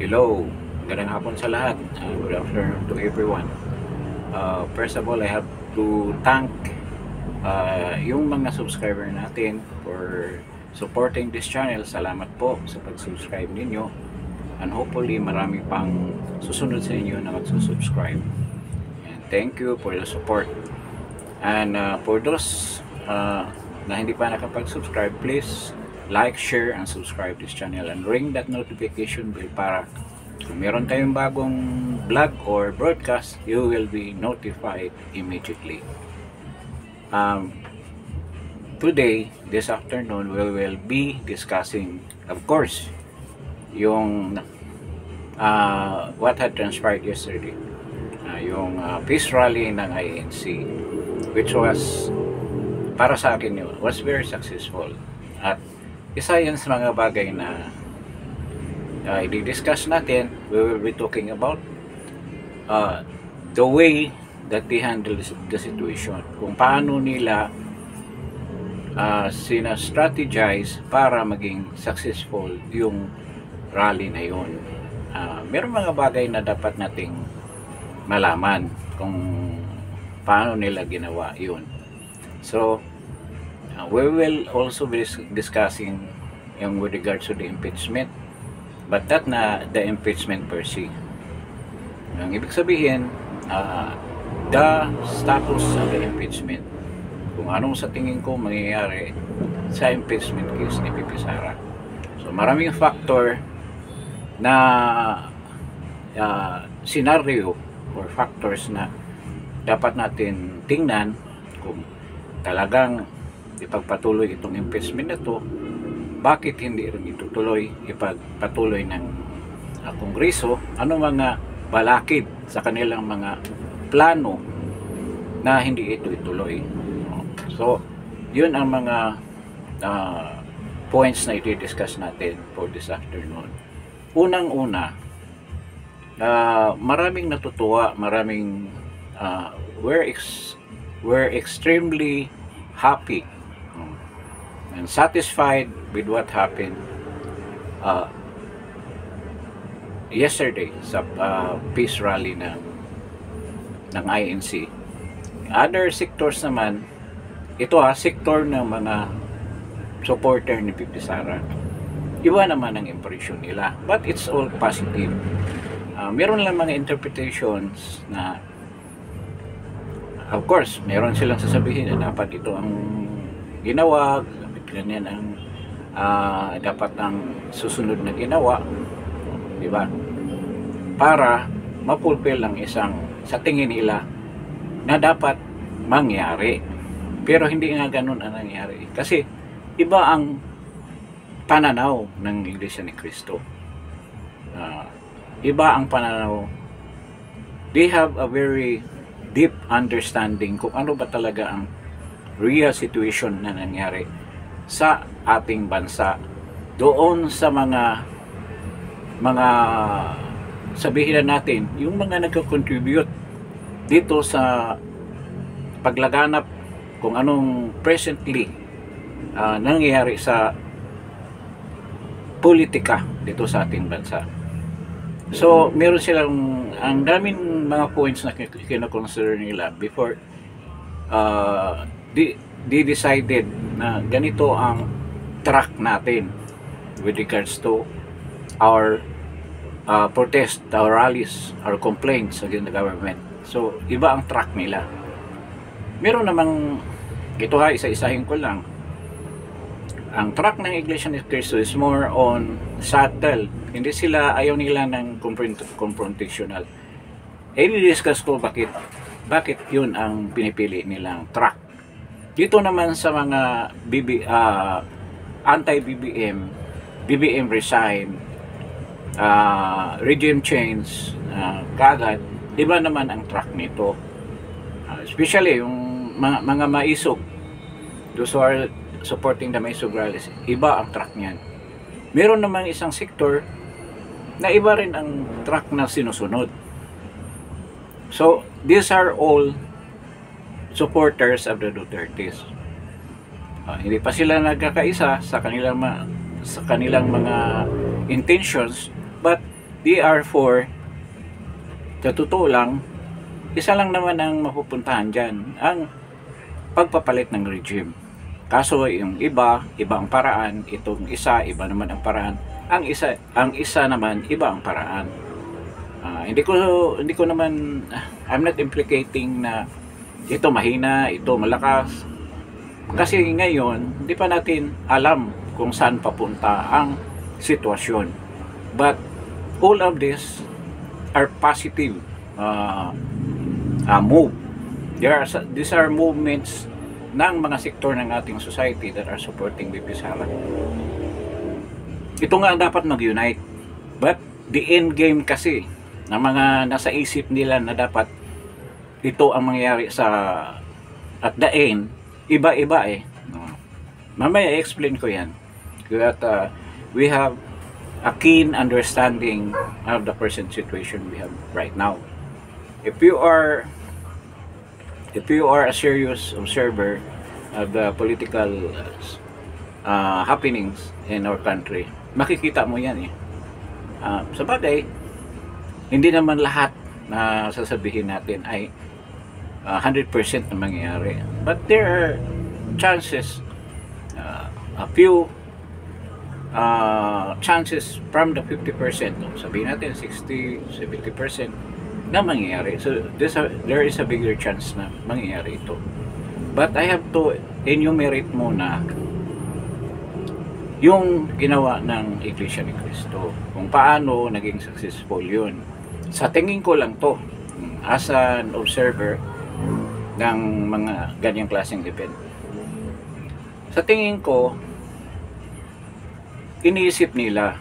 Hello, magandang hapon sa lahat. Good afternoon to everyone. First of all, I have to thank yung mga subscriber natin for supporting this channel. Salamat po sa pag-subscribe ninyo. And hopefully, marami pang susunod sa inyo na magsusubscribe. And thank you for the support. And for those na hindi pa nakapag-subscribe, please like, share, and subscribe this channel and ring that notification bell para kung meron tayong bagong vlog or broadcast, you will be notified immediately. Today, this afternoon, we will be discussing, of course, yung what had transpired yesterday, yung peace rally ng INC, which was, para sa akin yun, was very successful. At isa yan sa mga bagay na i-discuss natin. We will be talking about the way that they handle the situation, kung paano nila sina-strategize para maging successful yung rally na yun. Meron mga bagay na dapat nating malaman kung paano nila ginawa yun. So we will also be discussing yung with regards to the impeachment, but not na the impeachment per se. Ang ibig sabihin, the status of the impeachment, kung anong sa tingin ko mangyayari sa impeachment case ni Pipi Sara. So maraming factor na scenario or factors na dapat natin tingnan kung talagang ipagpatuloy itong impeachment na to. Bakit hindi rin itutuloy, ipagpatuloy ng Kongreso? Ano mga balakid sa kanilang mga plano na hindi ito ituloy? So, yun ang mga points na i-discuss natin for this afternoon. Unang-una, maraming natutuwa, maraming we're extremely happy and satisfied with what happened yesterday sa peace rally ng INC. Other sectors naman, ito sector ng mga supporter ni Pipi Sara, iba naman ang impression nila, but it's all positive. Meron lang mga interpretations na, of course, meron silang sasabihin na dapat ito ang ginawa, ganyan ang dapat ang susunod na ginawa, di ba? Para mapulfill ang isang sa tingin nila na dapat mangyari. Pero hindi nga ganun ang nangyari. Kasi iba ang pananaw ng Iglesia ni Cristo. Iba ang pananaw. They have a very deep understanding kung ano ba talaga ang real situation na nangyari sa ating bansa, doon sa mga sabihin na natin, yung mga nagko-contribute dito sa paglaganap kung anong presently nangyayari sa politika dito sa ating bansa. So meron silang ang daming mga points na kino-consider nila before they decided na ganito ang track natin with regards to our protest, our rallies, our complaints against the government. So iba ang track nila. Meron namang ito isa-isahin ko lang. Ang track ng Iglesia ni Cristo is more on subtle. Hindi sila, ayaw nila ng confrontational. I-discuss ko bakit yun ang pinipili nilang track. Dito naman sa mga anti-BBM, BBM resign, regime change, kagad, iba naman ang track nito. Especially yung mga maisog, those who are supporting the maisog rallies, iba ang track niyan. Meron naman isang sector na iba rin ang track na sinusunod. So, these are all supporters of the Dutertes. Hindi pa sila nagkakaisa sa kanilang mga intentions, but DR4, sa totoo lang, isa lang naman ang mapupuntahan dyan, ang pagpapalit ng regime. Kaso yung iba ang paraan, itong isa, iba naman ang paraan. Ang isa naman, iba ang paraan. Hindi ko naman, I'm not implicating na ito mahina, ito malakas. Kasi ngayon, hindi pa natin alam kung saan papunta ang sitwasyon. But all of this are positive move. These are movements ng mga sektor ng ating society that are supporting VP Sara. Ito nga dapat mag-unite. But the end game kasi na mga nasa isip nila na dapat ito ang mangyayari sa at the end, iba-iba eh. Mamaya i-explain ko yan. That we have a keen understanding of the present situation we have right now. If you are a serious observer of the political happenings in our country, makikita mo yan eh. Sa bagay, hindi naman lahat na sasabihin natin ay 100% na mangyayari. But there are chances, a few chances from the 50%, sabihin natin 60-70% na mangyayari. So there is a bigger chance na mangyayari ito. But I have to enumerate muna yung ginawa ng Iglesia ni Cristo, kung paano naging successful yun. Sa tingin ko lang to, as an observer ng mga ganyang klaseng event, sa tingin ko, iniisip nila,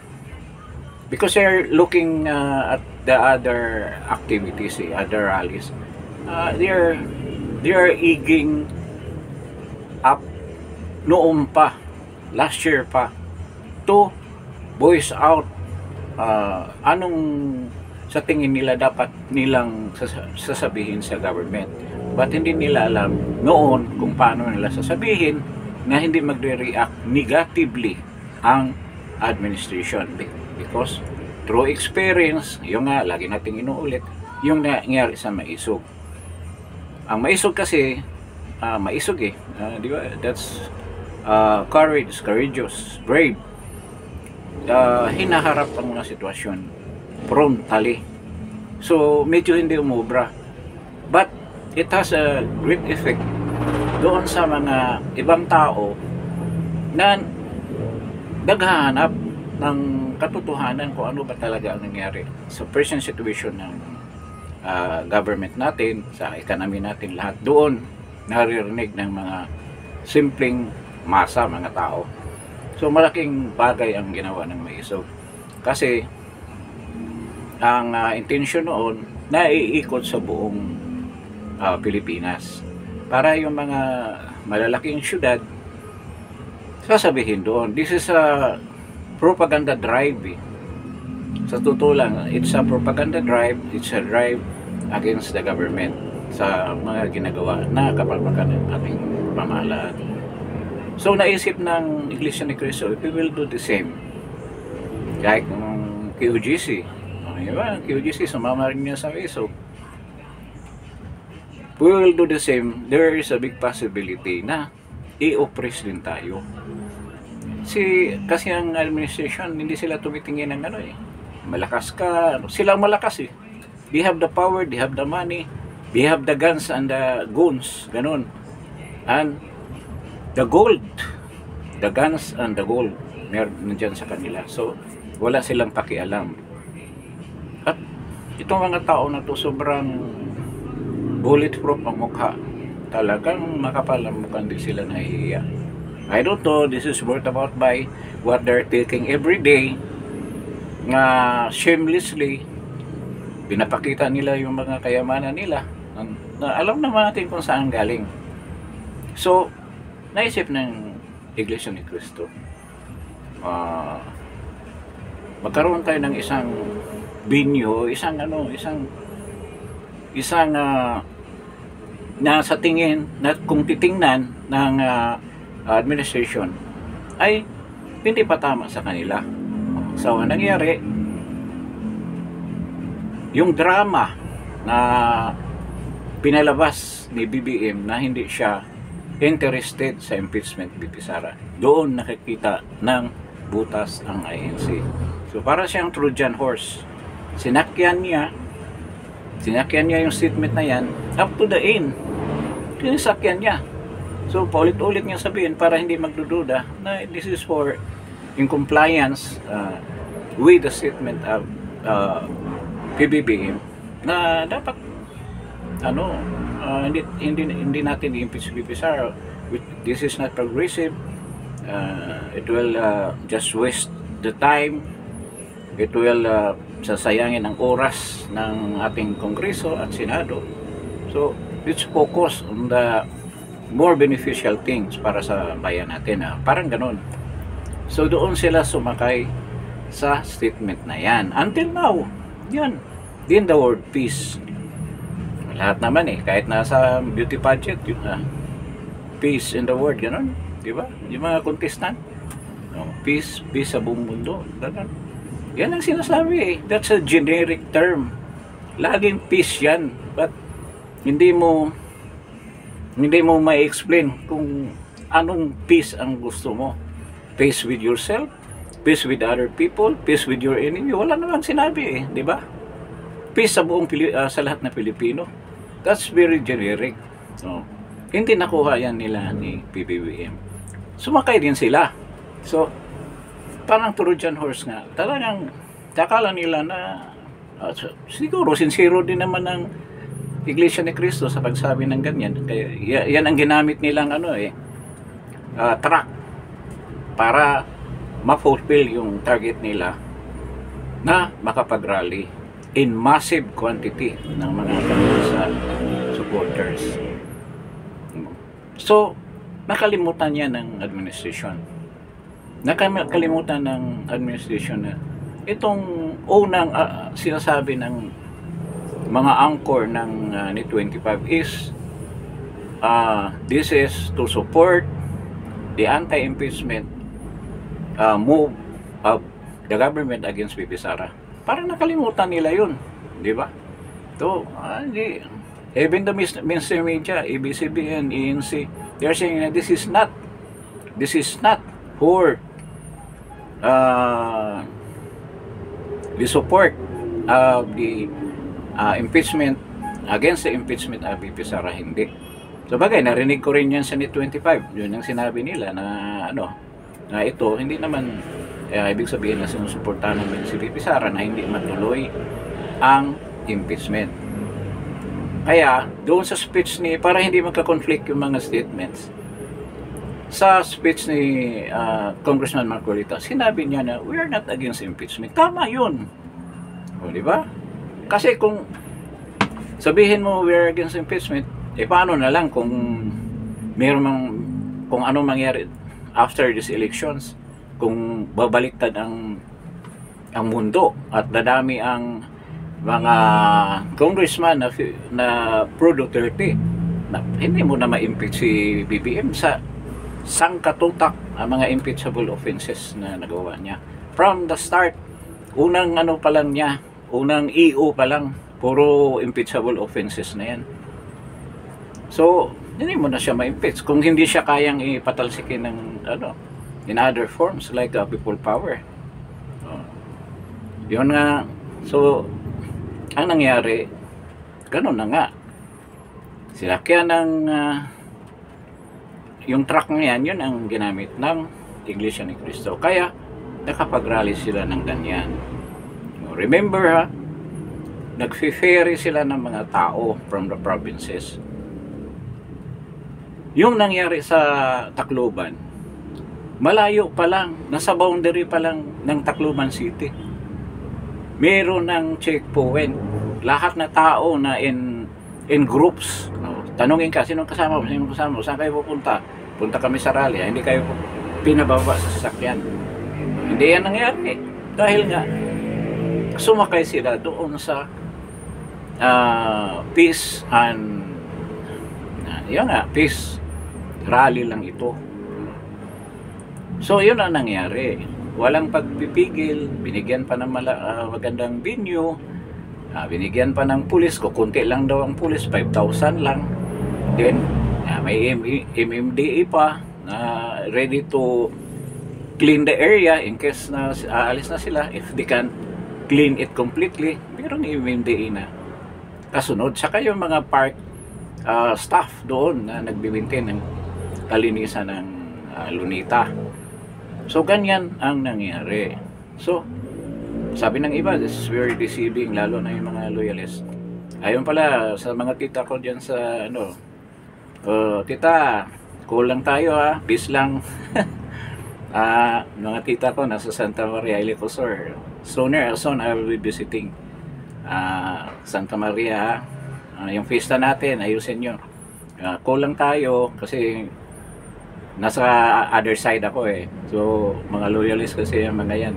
because they're looking at the other activities, other rallies, they are egging up noon pa, last year pa, to voice out anong sa tingin nila dapat nilang sasabihin sa government. But hindi nila alam noon kung paano nila sasabihin na hindi magre-react negatively ang administration, because through experience, yung nga lagi nating inuulit, yung nangyari sa Maisog. Ang Maisog kasi maisog eh, di ba? That's courageous, brave. Hinaharap ang mga sitwasyon frontally. So medyo hindi umubra, but it has a great effect doon sa mga ibang tao na naghahanap ng katotohanan kung ano ba talaga ang nangyari sa present situation ng government natin, sa economy natin. Lahat doon naririnig ng mga simpleng masa, mga tao. So malaking bagay ang ginawa ng Maisog, kasi ang intention noon na iikot sa buong Pilipinas para yung mga malalaking syudad sasabihin doon. This is a propaganda drive eh. Sa totoo lang, it's a propaganda drive, it's a drive against the government sa mga ginagawa na kapalpakan ng ating pamahalaan. So naisip ng Iglesia ni Cristo, we will do the same. Kahit ng QGC, diba? QGC, sumama rin niya sa Maisog. We will do the same. There is a big possibility na i-oppress din tayo. Kasi ang administration, hindi sila tumitingin ng ano eh. Malakas ka, silang malakas eh. They have the power, they have the money, they have the guns and the goons, ganun. And the gold, the guns and the gold, meron nandyan sa kanila. So, wala silang pakialam. At itong mga tao na to sobrang bulletproof ang mukha. Talagang makapal ang mukha, hindi sila nahihiya. I don't know, this is brought about by what they're taking every day, nga shamelessly pinapakita nila yung mga kayamanan nila na alam naman natin kung saan galing. So naisip ng Iglesia ni Cristo, magkaroon tayo ng isang binyo, isang na sa tingin na kung titingnan ng administration ay hindi pa tama sa kanila. So ang nangyari, yung drama na pinalabas ni BBM na hindi siya interested sa impeachment VP Sara, doon nakikita ng butas ang INC. So para siyang Trojan horse, sinakyan niya yung statement na yan up to the end, sinasakyan niya. So paulit-ulit niya sabihin para hindi magdududa na this is for in compliance with the statement of PBBM na dapat hindi natin i-impeach VP Sara. This is not progressive. It will just waste the time. It will sasayangin ang oras ng ating Kongreso at Senado. So let's focus on the more beneficial things para sa bayan natin. Parang ganun. So doon sila sumakay sa statement na yan. Until now, yan. Din the word peace. Lahat naman kahit nasa beauty pageant, peace in the world, gano'n. Di ba? Yung mga contestant, peace sa buong mundo. Ganun. Yan ang sinasabi That's a generic term. Laging peace yan. But hindi mo ma-explain kung anong peace ang gusto mo. Peace with yourself, peace with other people, peace with your enemy. Wala namang sinabi di ba? Peace sa buong sa lahat na Pilipino. That's very generic. So, hindi nakuha yan nila ni PBBM. Sumakay din sila. So, parang Trojan horse nga. Talagang akala nila na siguro sincero din naman ng Iglesia ni Cristo sa pagsabi ng ganyan. Kaya yan ang ginamit nilang track para ma-fulfill yung target nila na makapag-rally in massive quantity ng mga supporters. So, nakalimutan niya ng administration. Nakalimutan ng administration na itong unang sinasabi ng mga anchor ng ni 25 is this is to support the anti-impeachment move of the government against VP Sara. Parang nakalimutan nila yun, di ba? So, even the mainstream media, ABCBN, ANC, they're saying that this is not for the support of the impeachment, against the impeachment of VP Sara, hindi. So bagay, narinig ko rin yan sa NIT 25, yun ang sinabi nila na na ito, hindi naman ibig sabihin na sinusuportahan namin si VP Sara na hindi matuloy ang impeachment. Kaya doon sa speech ni, para hindi magka-conflict yung mga statements, sa speech ni Congressman Marcolita, sinabi niya na we are not against impeachment. Tama yun. O, di ba? Kasi kung sabihin mo we are against impeachment, paano na lang kung kung ano mangyari after these elections, kung babaliktad ang mundo at dadami ang mga congressman na pro-Duterte, na hindi mo na ma-impeach si BBM sa sangkatutak ang mga impeachable offenses na nagawa niya. From the start, unang pa lang niya, unang EO pa lang, puro impeachable offenses na yan. So, hindi mo na siya ma-impeach kung hindi siya kayang ipatalsikin ng in other forms like people power. Yun nga. So, ang nangyari, ganun na nga. Sinakyan ng yung truck na yan, yun ang ginamit ng Iglesia ni Cristo. Kaya, nakapag-rally sila ng ganyan. Remember nag-ferry sila ng mga tao from the provinces. Yung nangyari sa Tacloban, malayo pa lang, nasa boundary pa lang ng Tacloban City. Meron ng checkpoint. Lahat na tao na in groups. Tanungin ka, sinong kasama mo? Sinong kasama mo? Saan kayo pupunta? Punta kami sa rally. Hindi kayo pinababa sa sasakyan. Hindi yan nangyari. Dahil nga, sumakay sila doon sa peace and yun nga, peace rally lang ito. So yun ang nangyari. Walang pagpipigil, binigyan pa ng magandang venue, Binigyan pa ng pulis, kukunti lang daw ang pulis, 5,000 lang. Then may MMDA pa na ready to clean the area in case na aalis na sila. If they can clean it completely, mayroong MMDA na kasunod. Saka yung mga park staff doon na nagbibintin ng kalinisan ng Lunita. So ganyan ang nangyari. So sabi ng iba, this is very deceiving, lalo na yung mga loyalists. Ayun pala sa mga tita ko diyan sa tita, kulang tayo peace lang. Mga tita ko nasa Santa Maria Ilocosur. Soon I will be visiting Santa Maria. Yung fiesta natin, ayusin nyo. Kulang tayo kasi nasa other side ako So mga loyalists kasi yung mga yan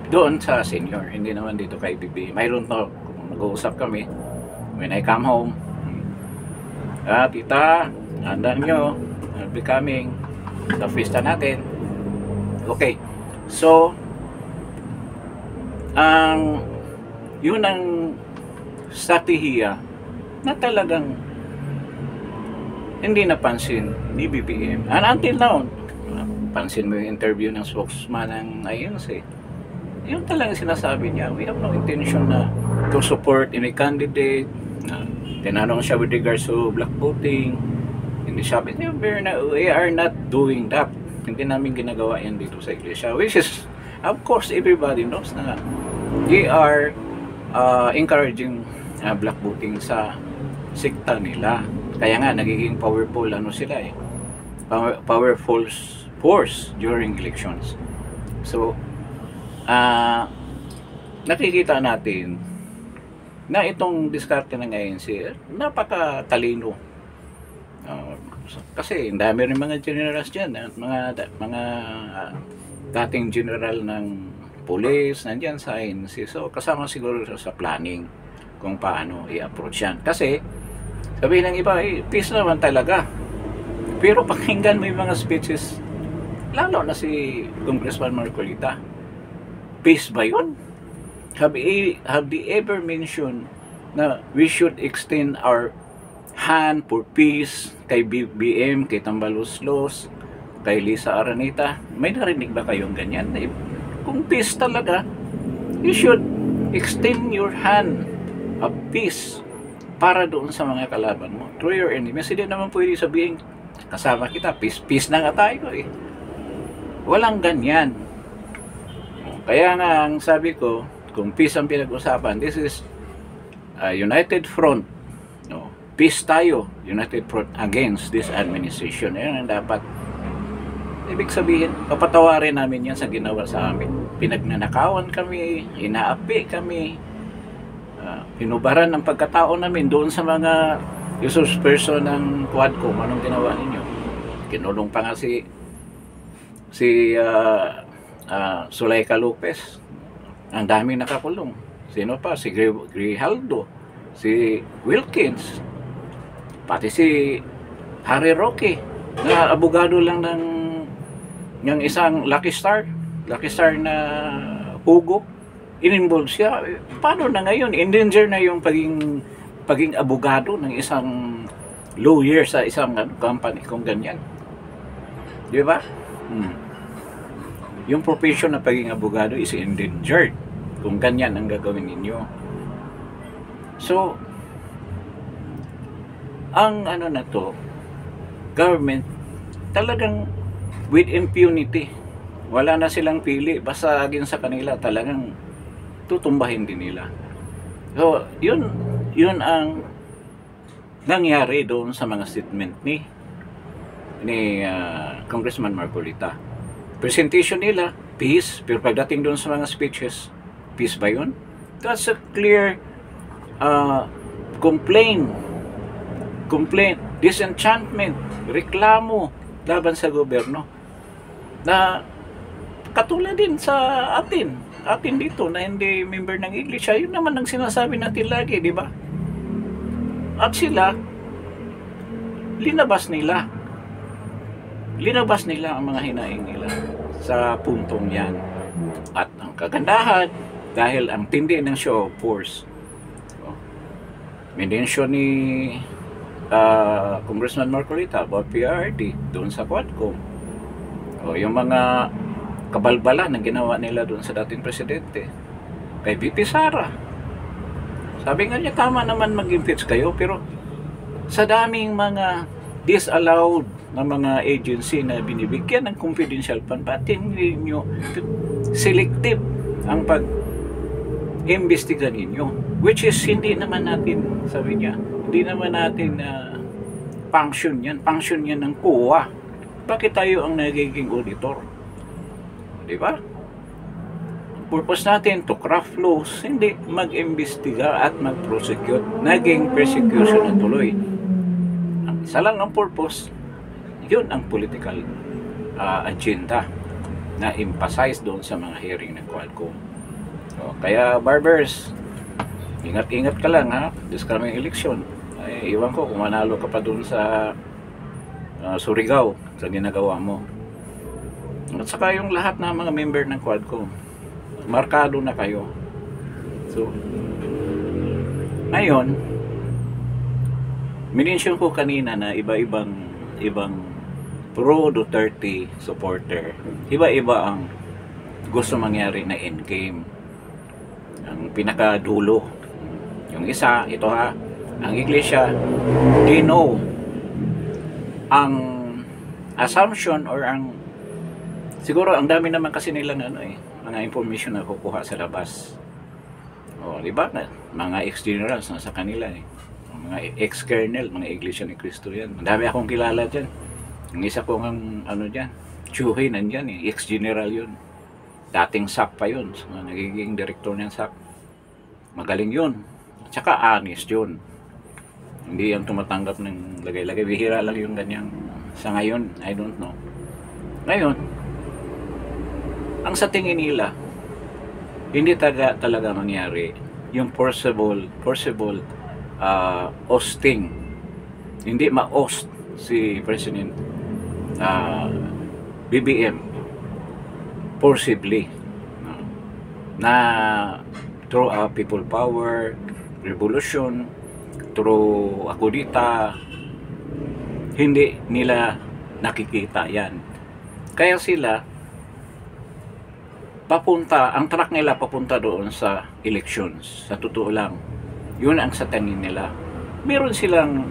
doon sa senior, hindi naman dito kay BB. Mayroon to, nag-uusap kami when I come home. Tita, handaan nyo, I'll be coming sa fiesta natin. Okay, so yun ang strategiya na talagang hindi napansin ni BBM. And until now, pansin mo yung interview ng spokesman ng INC. Yung talagang sinasabi niya, we have no intention na to support any candidate. Tinanong siya with regards to black voting. Hindi siya, we are not doing that. Hindi namin ginagawa yan dito sa iglesia. Which is, of course, everybody knows na they are encouraging black voting sa sikta nila. Kaya nga, nagiging powerful sila powerful force during elections. So, nakikita natin na itong diskarte ng ANC napakatalino. Kasi ang dami rin mga generals dyan, mga dating general ng police nandyan sa ANC. So kasama siguro sa planning kung paano i-approach yan. Kasi sabi ng iba, peace naman talaga. Pero pakinggan mo yung mga speeches, lalo na si Congressman Marcolita, peace ba yun? Have they ever mentioned na we should extend our hand for peace kay BBM, kay Tambaluslos, kay Lisa Araneta? May narinig ba kayong ganyan? Kung peace talaga, you should extend your hand of peace para doon sa mga kalaban mo, through your enemies. Hindi naman pwede sabihin, kasama kita, peace na nga tayo Walang ganyan. Kaya nga, ang sabi ko, kung peace ang pinag-usapan, this is united front. Peace tayo, united front against this administration. Yan ang dapat. Ibig sabihin, papatawarin namin yan sa ginawa sa amin. Pinagnanakawan kami, inaapi kami, pinubaran ng pagkatao namin doon sa mga users person ng Quadcom. Anong ginawa ninyo? Kinulong pa nga si Zuleika Lopez. Ang daming nakakulong. Sino pa? Si Grijaldo, si Wilkins, pati si Harry Roque, na abogado lang ng isang Lucky Star na hugo. In-involve siya. Paano na ngayon? In danger na yung paging abogado ng isang lawyer sa isang company kung ganyan. Di ba? Yung profession na pagiging abogado is endangered kung ganyan ang gagawin ninyo. So, ang na to, government, talagang with impunity. Wala na silang pili. Basta agin sa kanila, talagang tutumbahin din nila. So, yun ang nangyari doon sa mga statement ni Congressman Marcolita. Presentation nila, peace, pero pagdating doon sa mga speeches, peace ba yun? That's a clear complaint, disenchantment, reklamo laban sa gobyerno. Na katulad din sa atin dito na hindi member ng iglesia, yun naman ang sinasabi natin lagi, di ba? At sila, linabas nila ang mga hinaing nila sa puntong yan. At ang kagandahan, dahil ang tindi ng show of force, Minensyon ni Congressman Marcolita about PRRD doon sa Quadcom. O yung mga kabalbalan na ginawa nila doon sa dating presidente kay VP Sara. Sabi nga niya, tama naman mag-impeach kayo, pero sa daming mga disallowed na mga agency na binibigyan ng confidential fund, pati hindi nyo selective ang pag-imbestiga ninyo, which is hindi naman natin, sabi niya, hindi naman natin function yan ng COA. Bakit tayo ang nagiging auditor? Di ba? Purpose natin to craft laws, hindi mag-imbestiga at mag-prosecute. Naging persecution na tuloy. Ang isa lang ang purpose, yun ang political agenda na emphasize doon sa mga hearing ng Quadcom. So, kaya barbers, ingat-ingat ka lang ha, this coming election. Ay, iwan ko kung manalo ka pa doon sa Surigao sa ginagawa mo. At saka yung lahat ng mga member ng Quadcom, markado na kayo. So, ngayon, minensyon ko kanina na ibang pro Duterte supporter, iba-iba ang gusto mangyari na endgame. Ang pinakadulo, yung isa, ito ha, ang iglesia, they know ang assumption or ang siguro ang dami naman kasi nilang mga information na kukuha sa labas. O, di ba? Mga ex-generals nasa kanila mga ex-colonel, mga iglesia ni Cristo yan. Madami akong kilala dyan. Yung isa ko ang dyan, Chuhay nandyan ex-general yun. Dating SAP pa yun. So, nagiging director ng SAP. Magaling yun. At saka honest yun. Hindi yung tumatanggap ng lagay-lagay. Bihira lang yung ganyang sa ngayon. I don't know. Ngayon, ang sa tingin nila, hindi talaga mangyari yung forcible ousting. Hindi ma-oust si President BBM forcibly na through people power, revolution, through akudita. Hindi nila nakikita yan. Kaya sila ang track nila papunta doon sa elections. Sa totoo lang, yun ang sa tingin nila. Meron silang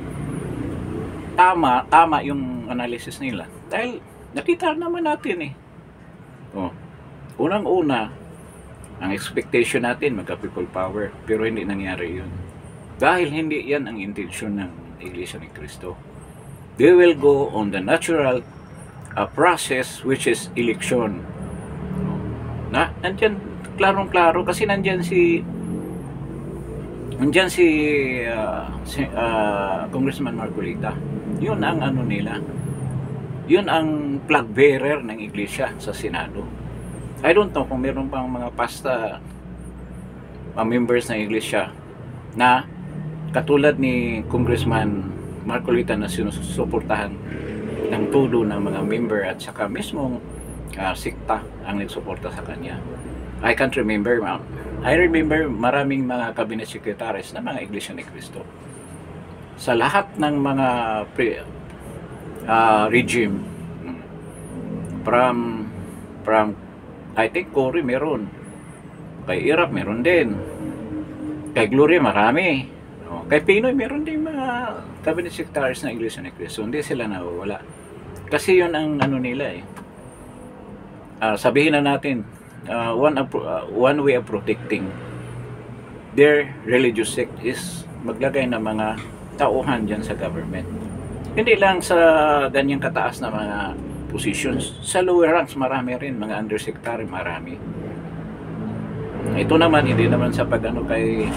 tama yung analysis nila. Dahil nakita naman natin unang-una, ang expectation natin magka-people power, pero hindi nangyari yun. Dahil hindi yan ang intensyon ng Iglesia ni Cristo. They will go on the natural process, which is election. Nandyan, klarong-klaro, kasi nandyan si Congressman Marcolita. Yun ang nila. Yun ang flag bearer ng iglesia sa Senado. I don't know kung meron pang mga members ng iglesia na katulad ni Congressman Marcolita na sinusuportahan ng todo ng mga member at saka mismong sikta ang nagsuporta sa kanya. I can't remember, ma'am. I remember maraming mga cabinet secretaries na mga Iglesia ni Cristo. Sa lahat ng mga regime, from I think Cory meron, kay Iraq meron din, kay Gloria marami, kay Pinoy meron din mga cabinet secretaries na Iglesia ni Cristo. Hindi sila nawawala. Kasi yun ang nila sabihin na natin, one way of protecting their religious sect is maglagay ng mga tauhan dyan sa government. Hindi lang sa ganyang kataas na mga positions, sa lower ranks marami rin, mga undersecretary marami. Ito naman, hindi naman sa kay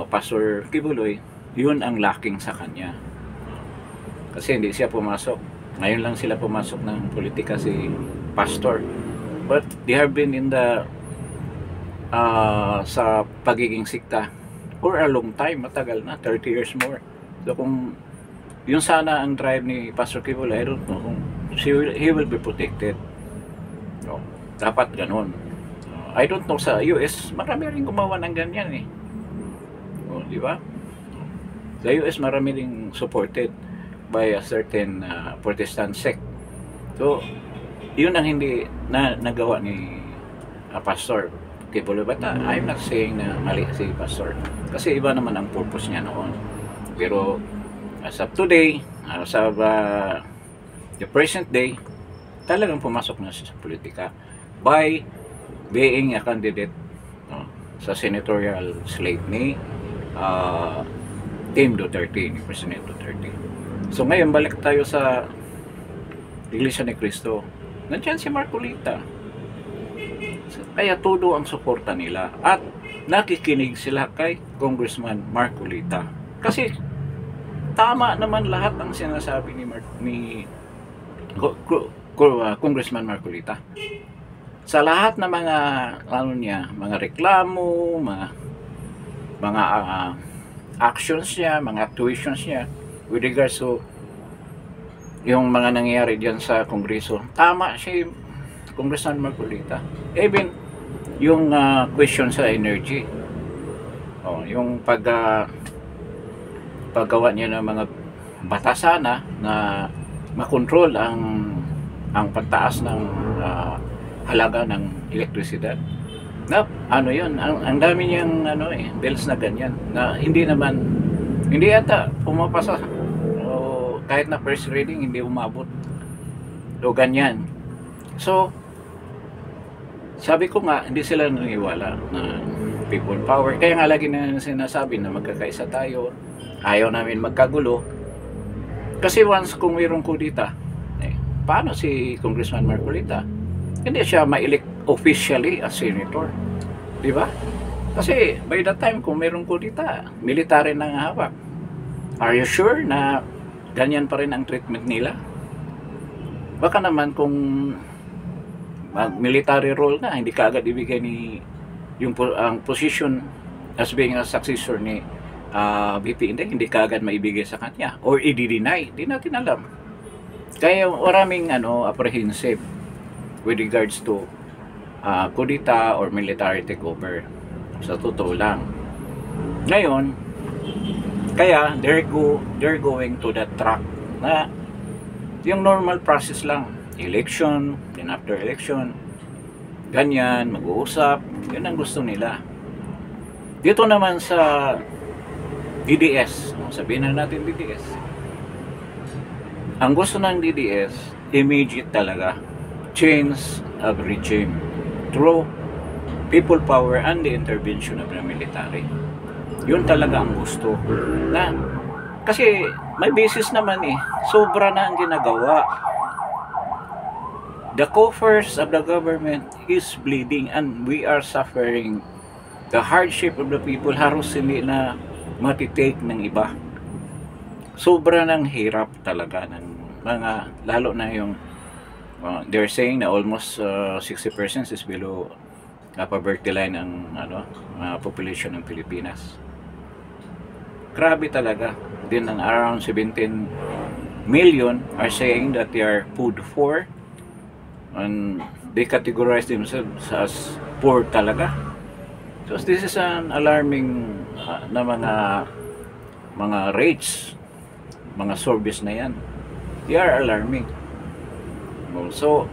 Pastor Kibuloy, yun ang lacking sa kanya. Kasi hindi siya pumasok. Ngayon lang sila pumasok ng politika si Pastor. But they have been in the sa pagiging sikta for a long time, matagal na, 30 years more. So kung yun sana ang drive ni Pastor Kibuloy, I don't know kung he will be protected. No, dapat ganun. I don't know, sa US marami rin gumawa ng ganyan di ba? Sa US marami ding supported by a certain Protestant sect. So, yun ang hindi na nagawa ni Pastor Kibuloy. But I'm not saying na mali si Pastor. Kasi iba naman ang purpose niya noon. Pero as of today, as of the present day, talagang pumasok na siya sa politika by being a candidate sa senatorial slate ni Team Duterte, ni President Duterte. So ngayon, balik tayo sa Iglesia ni Cristo. Nandiyan si Marcolita. Kaya todo ang suporta nila at nakikinig sila kay Congressman Marcolita. Kasi tama naman lahat ang sinasabi ni Congressman Marcolita. Sa lahat ng mga mga reklamo, mga actions niya, mga actuations niya with regards to yung mga nangyayari diyan sa Kongreso. Tama si Congressman Marcolita. Even yung question sa energy. Yung paggawa niya ng mga batasana na makontrol ang pagtaas ng halaga ng elektrisidad. Na yun, ang dami niyang bills na ganyan na hindi yata pumapasa o kahit na first reading hindi umabot o ganyan. So sabi ko nga, hindi sila naniniwala na people power. Kaya nga lagi na sinasabi na magkakaisa tayo, ayaw namin magkagulo. Kasi once kung mayroong kudita, paano si Congressman Marcolita? Hindi siya ma-elect officially as senator. Di ba? Kasi by that time, kung mayroong kudita, military na ang hawak. Are you sure na ganyan pa rin ang treatment nila? Baka naman kung military role na, hindi ka agad ibigay ang position as being a successor ni VP Inday, hindi ka agad maibigay sa kanya or i-deny. Di natin alam. Kaya maraming apprehensive with regards to kudita or military takeover. Sa totoo lang. Ngayon, kaya they're going to that track na yung normal process lang. Election, then after election, ganyan, mag-uusap, yun ang gusto nila. Dito naman sa DDS, sabihin na natin DDS. Ang gusto ng DDS, immediate talaga, change of regime through people power and the intervention of the military. Yun talaga ang gusto. Kasi may basis naman sobra na ang ginagawa. The coffers of the government is bleeding and we are suffering the hardship of the people. Halos hindi na matitake ng iba. Sobra ng hirap talaga ng mga, lalo na yung they're saying na almost 60% is below poverty line ang population ng Pilipinas. Grabe talaga. Then around 17 million are saying that they are food poor and they categorize themselves as poor talaga. So this is an alarming na mga rates, mga service na yan. They are alarming. So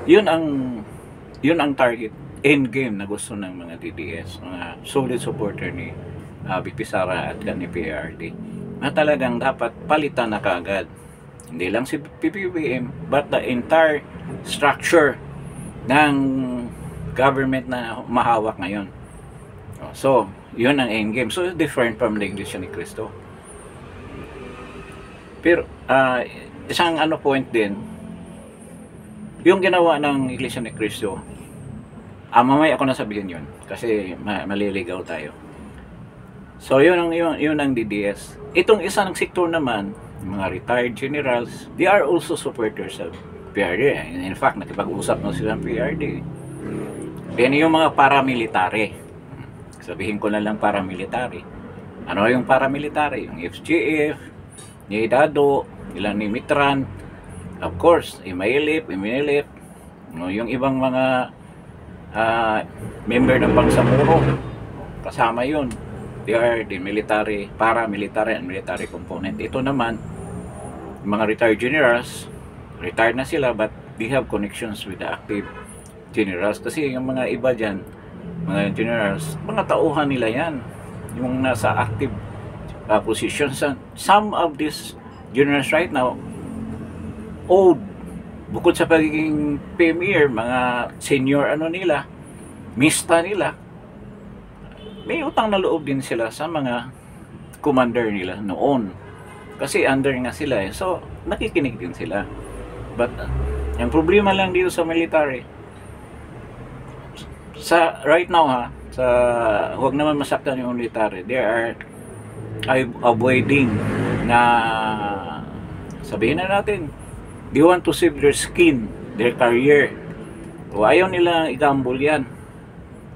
yun ang target end game na gusto ng mga DDS, mga solid supporter ni VP Sara at ni PRD, na talagang dapat palitan na kaagad. Hindi lang si PBBM but the entire structure ng government na mahawak ngayon. So yun ang end game. So different from the Iglesia ni Cristo. Pero isang point din, yung ginawa ng Iglesia ni Cristo, mamaya ako nasabihin yun kasi maliligaw tayo. So yun ang DDS. Itong isang sektor naman, mga retired generals, they are also supporters of PRD. In fact, nakipag-usap na sila ng PRD. Then yung mga paramilitary, sabihin ko na lang paramilitary. Ano yung paramilitary? Yung FGF, ni Dado, ilan ni Mitran, of course, Imailip, yung ibang mga member ng Bangsamoro. kasama yun. They are the military, paramilitary and military component. Ito naman, mga retired generals, retired na sila but they have connections with the active generals. Kasi yung mga iba dyan, mga generals, mga tauhan nila yan. Yung nasa active positions. Some of these generals right now, old, bukod sa pagiging premier, mga senior ano nila, mista nila, may utang na loob din sila sa mga commander nila noon. Kasi under nga sila eh. So, nakikinig din sila. But, yung problema lang dito sa military, sa right now huwag naman masaktan yung military, they are avoiding na sabihin na natin, they want to save their skin, their career. O ayaw nila i-gamble yan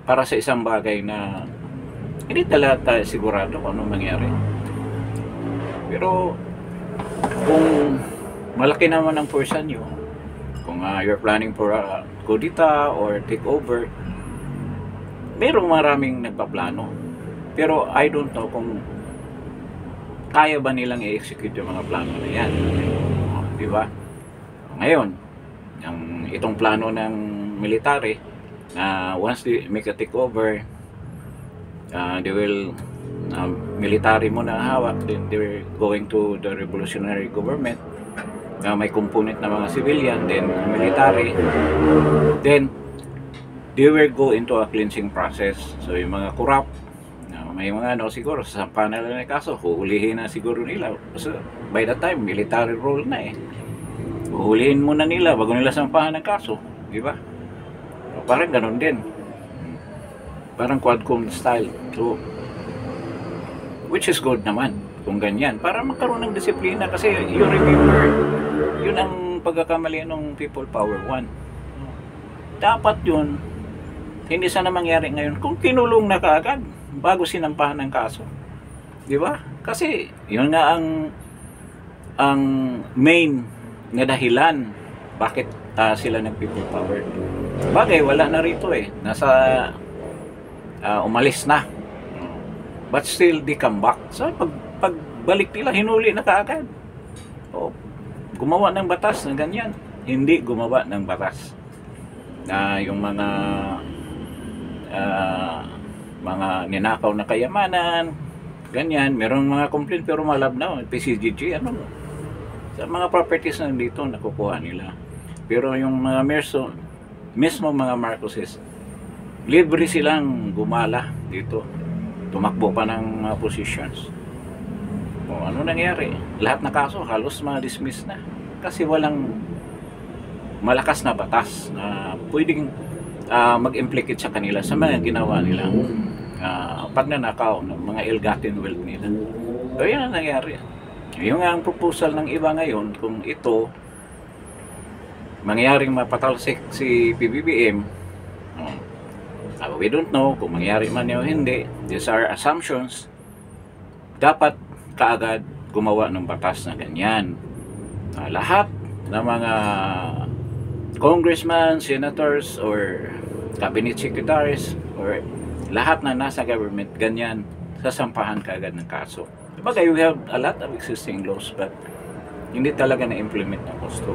para sa isang bagay na hindi talaga tayo sigurado kung anong mangyari. Pero kung malaki naman ang portion nyo, kung you're planning for a kudita or takeover, mayroong maraming nagpaplano. Pero I don't know kung kaya ba nilang i-execute yung mga plano na yan. Di ba? Ngayon, itong plano ng military na once they make a takeover, they will military mo na hawak, then they're going to the revolutionary government na may component na mga civilian, then military, then they will go into a cleansing process. So yung mga corrupt, may mga siguro sa panel na kaso, huhulihin na siguro nila. So by that time, military role na eh. Huhulihin muna nila bago nila sampahan ng kaso, di ba? Parang ganun din. Parang quadcom style. So, which is good naman kung ganyan. Para magkaroon ng disiplina. Kasi you remember, yun ang pagkakamali ng People Power 1. Dapat yun, hindi sana mangyari ngayon kung kinulong na kaagad bago sinampahan ng kaso. Di ba? Kasi yun nga ang main na dahilan bakit sila ng People Power. Bagay, wala na rito eh. Nasa umalis na, but still they come back. So pagbalik nila, hinuli na kaagad. O gumawa ng batas na ganyan, hindi gumawa ng batas na yung mga ninakaw na kayamanan, ganyan, merong mga complaint pero malab na PCGG, ano, sa mga properties na dito nakukuha nila. Pero yung mga mismo mga Marcoses, libre silang gumala dito, tumakbo pa ng positions. O ano nangyari? Lahat na kaso halos ma-dismiss na kasi walang malakas na batas na pwedeng mag-implicate sa kanila sa mga ginawa nilang pagnanakaw ng mga ill-gotten wealth nila. So yan ang nangyari. Yung ang proposal ng iba ngayon, kung ito mangyaring mapatalsik si PBBM, we don't know kung mangyari man o hindi. These are assumptions. Dapat kaagad gumawa ng batas na ganyan. Lahat ng mga congressmen, senators, or cabinet secretaries, or lahat na nasa government, ganyan, sasampahan kaagad ng kaso. Bagay, we have a lot of existing laws, but hindi talaga na-implement ng gusto.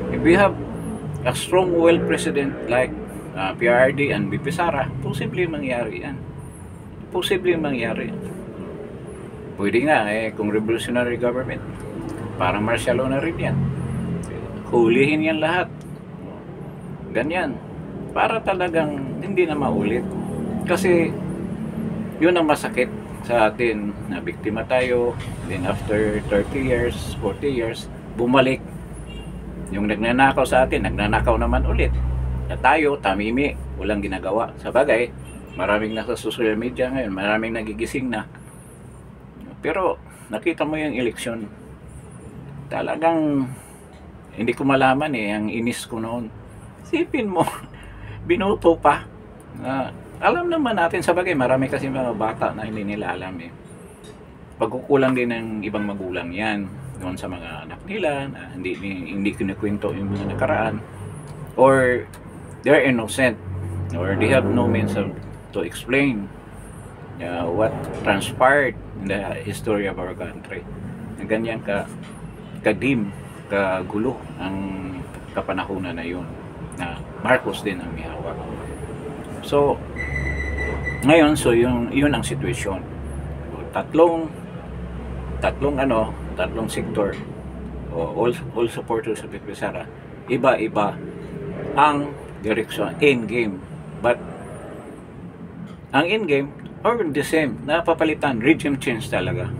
If we have a strong will president like PRRD and BP Sara, posible mangyari yan. Posible mangyari. Pwede nga kung revolutionary government, parang martial law na rin yan. Hulihin yan lahat. Ganyan. Para talagang hindi na maulit. Kasi yun ang masakit sa atin, na biktima tayo, then after 30 years, 40 years, bumalik. Yung nagnanakaw sa atin, nagnanakaw naman ulit. Na tayo, tamimi, walang ginagawa. Sa bagay, maraming nasa social media ngayon, maraming nagigising na. Pero nakita mo yung eleksyon, talagang hindi ko malaman ang inis ko noon. Sipin mo, binoto pa. Alam naman natin, sa bagay, marami kasi mga bata na hindi nila alam Pagkukulang din ng ibang magulang yan doon sa mga anak nila na hindi kinikwento yung mga nakaraan, or they're innocent, or they have no means to explain what transpired in the history of our country. Na ganyan kadim, kagulo ang kapanahunan na yun, na Marcos din ang may hawak. So ngayon, so yun ang sitwasyon. Tatlong sektor, all supporters of Pipi Sara, iba-iba ang direction, end game. But ang end game or the same, napapalitan, regime change talaga.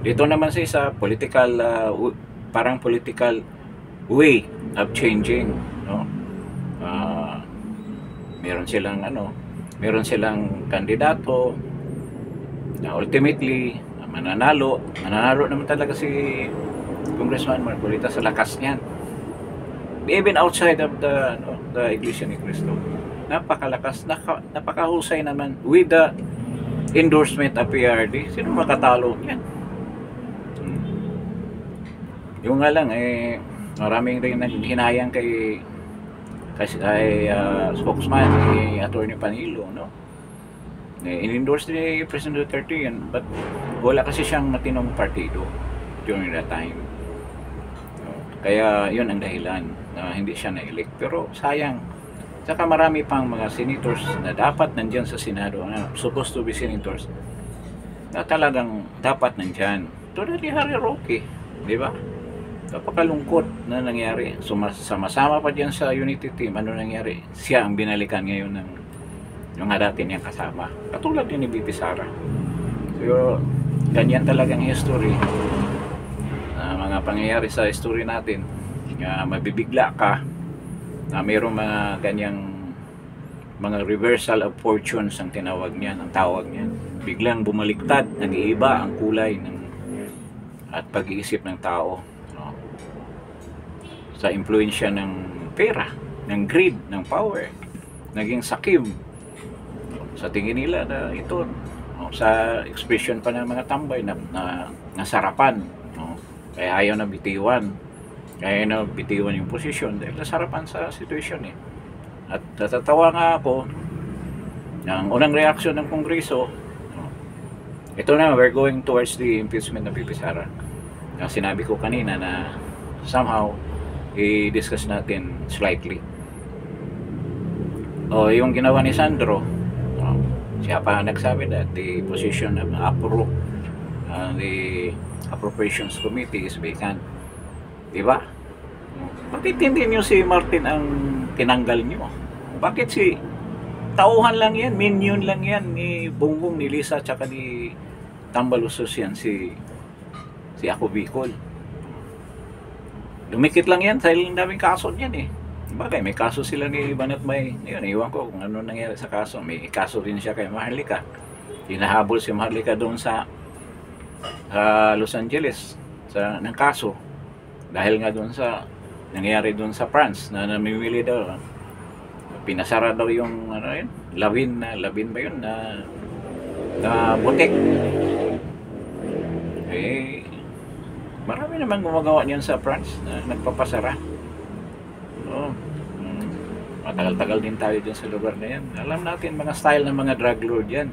Dito naman sa isa, parang political way of changing, no? Meron silang kandidato na ultimately mananalo naman talaga si Congressman Marcolita sa lakas niyan. Even outside of the Iglesia ni Cristo, napakalakas, napakahusay naman with the endorsement of PRD. Sino makatalo yan? Yung nga lang, maraming rin hinayang kay spokesman ni Atty. Panilo, no? In-endorse ni President Duterte yan, but wala kasi siyang matinong partido during that time. Kaya yun ang dahilan na hindi siya na-elect. Pero sayang, saka marami pang mga senators na dapat nandyan sa Senado, na supposed to be senators, na talagang dapat nandyan. Tulad ni Harry Roque, di ba? Napakalungkot na nangyari. Sama-sama pa dyan sa unity team. Ano nangyari? Siya ang binalikan ngayon ng mga dati niyang kasama. Katulad din ni Pipi Sara. So, ganyan talagang history. Mga pangyayari sa history natin. Mabibigla ka na mayroong mga ganyang mga reversal of fortunes ang tinawag niyan, ang tawag niyan. Biglang bumaliktad, nag-iiba ang kulay at pag-iisip ng tao. Sa impluensya ng pera, ng greed, ng power, naging sakim sa tingin nila na ito, sa expression pa ng mga tambay na nasarapan, kaya ayaw na bitiwan yung posisyon dahil nasarapan sa situation eh. At natatawa nga ako ng unang reaksyon ng Kongreso, ito na, we're going towards the impeachment ng Pipi Sara. Sinabi ko kanina na somehow i-discuss natin slightly. Yung ginawa ni Sandro, siya pa nagsabi that the position of the Appropriations Committee is vacant. Diba? Bakit hindi nyo si Martin ang tinanggal nyo? Bakit si tauhan lang yan, minion lang yan ni Bongbong, ni Lisa, tsaka ni Tambalusos yan, si Ako Bicol. Dumikit lang yan dahil daming kaso niyan eh. Bagay, may kaso sila ni Banat May. Yun, iwan ko kung ano nangyari sa kaso. May kaso rin siya kay Maharlika. Hinahabol si Maharlika doon sa Los Angeles ng kaso. Dahil nga doon sa nangyari doon sa France na namimili daw. Pinasara daw yung labin ba yun na butik. Marami naman gumagawa niyan sa France na nagpapasara. Matagal-tagal din tayo dyan sa lugar na yan. Alam natin mga style ng mga drug lord yan.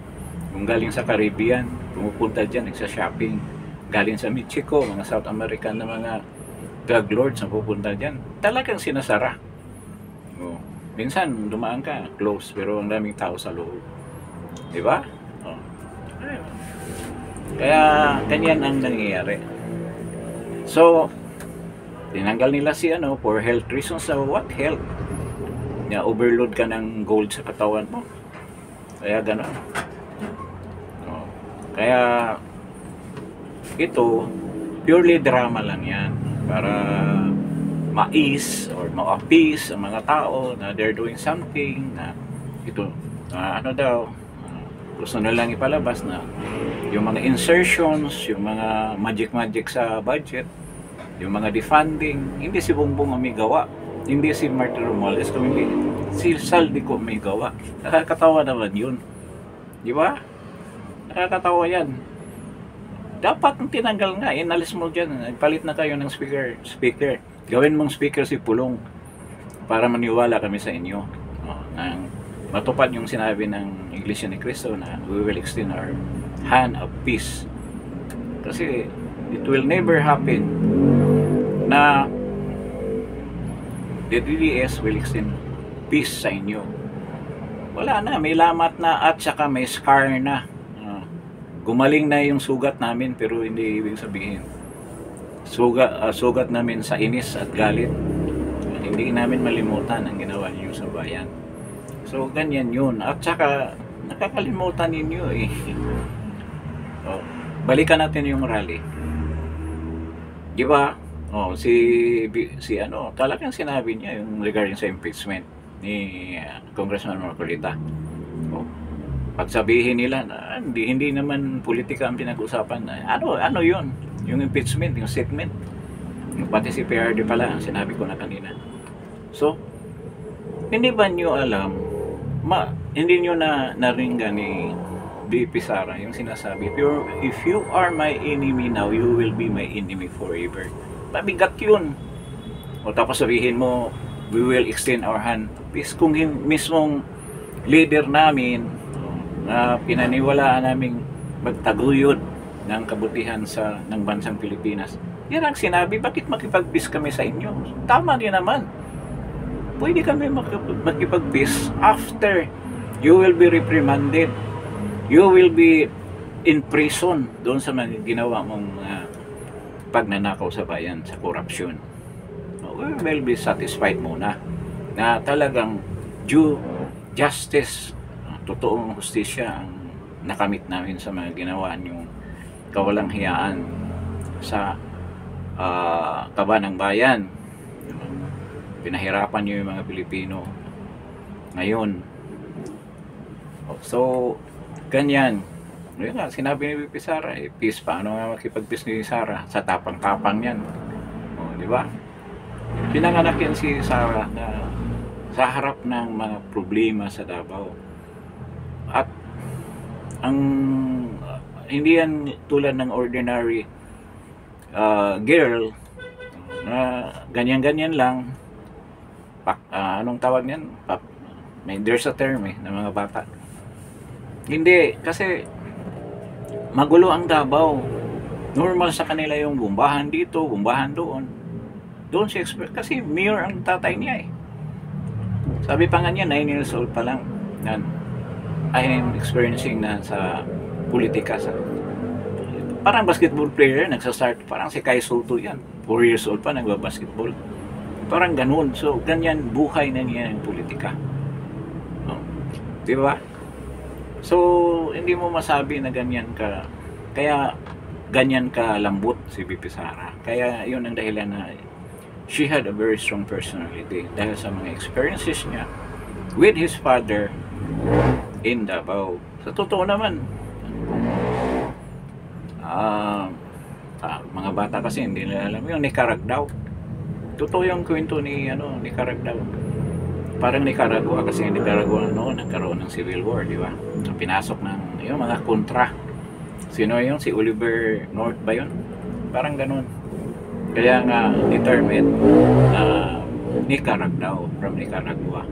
Kung galing sa Caribbean, pumupunta dyan, nagsa-shopping. Galing sa Mexico, mga South American na mga drug lords na pupunta dyan. Talagang sinasara. Minsan, dumaan ka, close, pero ang daming tao sa loob. Diba? Kaya, ganyan ang nangyayari. So, tinanggal nila si for health reasons. So, what health? Overload ka ng gold sa katawan mo. Kaya gano'n. Kaya ito, purely drama lang yan. Para ma-ease or ma-appease ang mga tao na they're doing something na ito, gusto na lang ipalabas na yung mga insertions, yung mga magic sa budget, yung mga defunding, hindi si Bongbong ang may gawa, hindi si Martin Romualdez, kundi si Saldico may gawa. Nakakatawa naman yun, di ba? Nakakatawa yan. Dapat tinanggal nga, inalis mo dyan, palit na kayo ng speaker. Gawin mong speaker si Pulong para maniwala kami sa inyo. matupad yung sinabi ng Iglesia ni Cristo na we will extend our hand of peace. Kasi it will never happen na the DDS will extend peace sa inyo. Wala na, may lamat na at saka may scar na. Gumaling na yung sugat namin, pero hindi ibig sabihin sugat namin sa inis at galit. Hindi namin malimutan ang ginawa niyo sa bayan. So ganyan yun. At saka nakakalimutan ninyo eh. Balikan natin yung rally. Di ba? Si ano, talagang sinabi niya yung regarding sa impeachment ni Congressman Marcolita. Pagsabihin nila na hindi naman politika ang pinag-usapan. Ano yun? Yung impeachment, yung statement. Pati si PRD pala, sinabi ko na kanina. So, hindi ba nyo alam, hindi nyo na naringgan ni BP Sara yung sinasabi, if you are my enemy now, you will be my enemy forever. Mabigat yun. O tapos sabihin mo, we will extend our hand. Kung mismong leader namin, na pinaniwalaan naming magtaguyod ng kabutihan ng bansang Pilipinas, yan ang sinabi, bakit makipag-peace kami sa inyo? Tama din naman. Pwede kami makipag-peace after you will be reprimanded, you will be in prison doon sa mga ginawa mong pagnanakaw sa bayan, sa korupsyon. We will be satisfied muna na talagang due justice, totoong hustisya ang nakamit namin sa mga ginawa niyong kawalang hiyaan sa kaba ng bayan. Pinahirapan niyo yung mga Pilipino ngayon. So ganyan. Yun nga, sinabi ni BP Sara, peace, paano nga makipag-peace ni Sara? Sa tapang-tapang yan. Di ba? Pinanganak yan si Sara na sa harap ng mga problema sa Davao. At ang hindi yan tulad ng ordinary girl na ganyan-ganyan lang. Anong tawag niyan? There's a term ng mga bata. Hindi, kasi magulo ang Davao. Normal sa kanila yung bumbahan dito, bumbahan doon. Doon si expert, kasi mayor ang tatay niya eh. Sabi pa nga niya, 9 years old pa lang. I am experiencing na sa politika. Parang basketball player, nagsastart. Parang si Kai Soto yan. 4 years old pa, nagbabasketball. Parang ganun. So, ganyan, buhay na niya yung politika. Di ba? So, hindi mo masabi na ganyan ka. Kaya, ganyan ka lambot si BP Sara. Kaya, yun ang dahilan na she had a very strong personality dahil sa mga experiences niya with his father in Davao. Sa totoo naman, mga bata kasi hindi nila alam yung Nicaragua. Totoo yung kwento ni Nicaragua. Parang Nicaragua, kasi Nicaragua nagkaroon ng civil war, di ba? So, pinasok ng yung mga kontra. Sino yun? Si Oliver North ba yun? Parang ganun. Kaya nga determined na Nicaragua, from Nicaragua,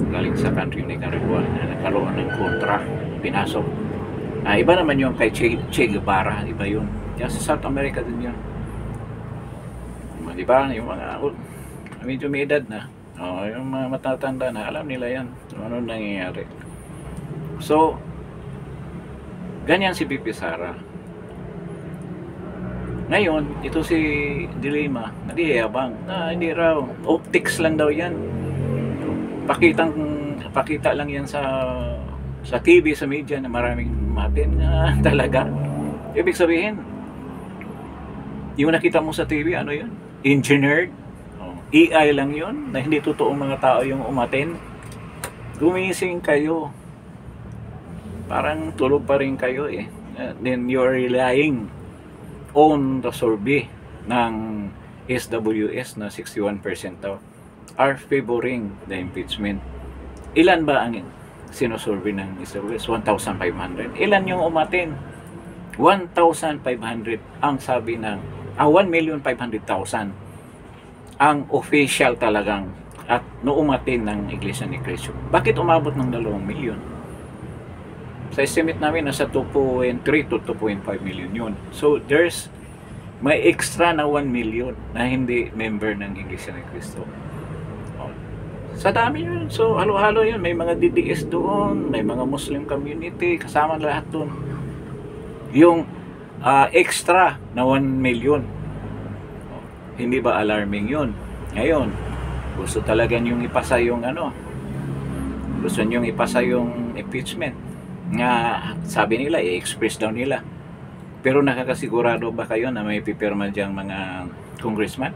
galing sa country Nicaragua, na nagkaroon ng kontra, pinasok. Iba naman yung kay Che Guevara, iba yun. Yan sa South America din yun. Di ba? Yung mga medyo may edad na, yung mga matatanda na, alam nila yan ano nangyayari. So ganyan si BP Sara. Ngayon, ito si Dilima, nagiyabang hindi raw, optics lang daw yan. Pakita lang yan sa TV, sa media na maraming matin talaga. Ibig sabihin, yung nakita mo sa TV, ano yun? Engineered? AI lang yun, na hindi totoong mga tao yung umatin. Gumising kayo. Parang tulog pa rin kayo eh. Then you're relying on the survey ng SWS na 61% daw are favoring the impeachment. Ilan ba ang sinusurvey ng SWS? 1,500. Ilan yung umatin? 1,500 ang sabi ng 1,500,000 ang official talagang at umatin ng Iglesia ni Cristo. Bakit umabot ng 2 milyon? Sa estimate namin, nasa 2.3 to 2.5 million yun. So, may extra na 1 million na hindi member ng Iglesia ni Cristo. Sa dami yun. So, halo-halo yun. May mga DDS doon, may mga Muslim community, kasama lahat doon. Yung extra na 1 million. Hindi ba alarming yun? Ngayon, gusto talaga niyong ipasa yung gusto niyong ipasa yung impeachment. Nga, sabi nila, i-express daw nila. Pero nakakasigurado ba kayo na may pipirma diyang mga congressman?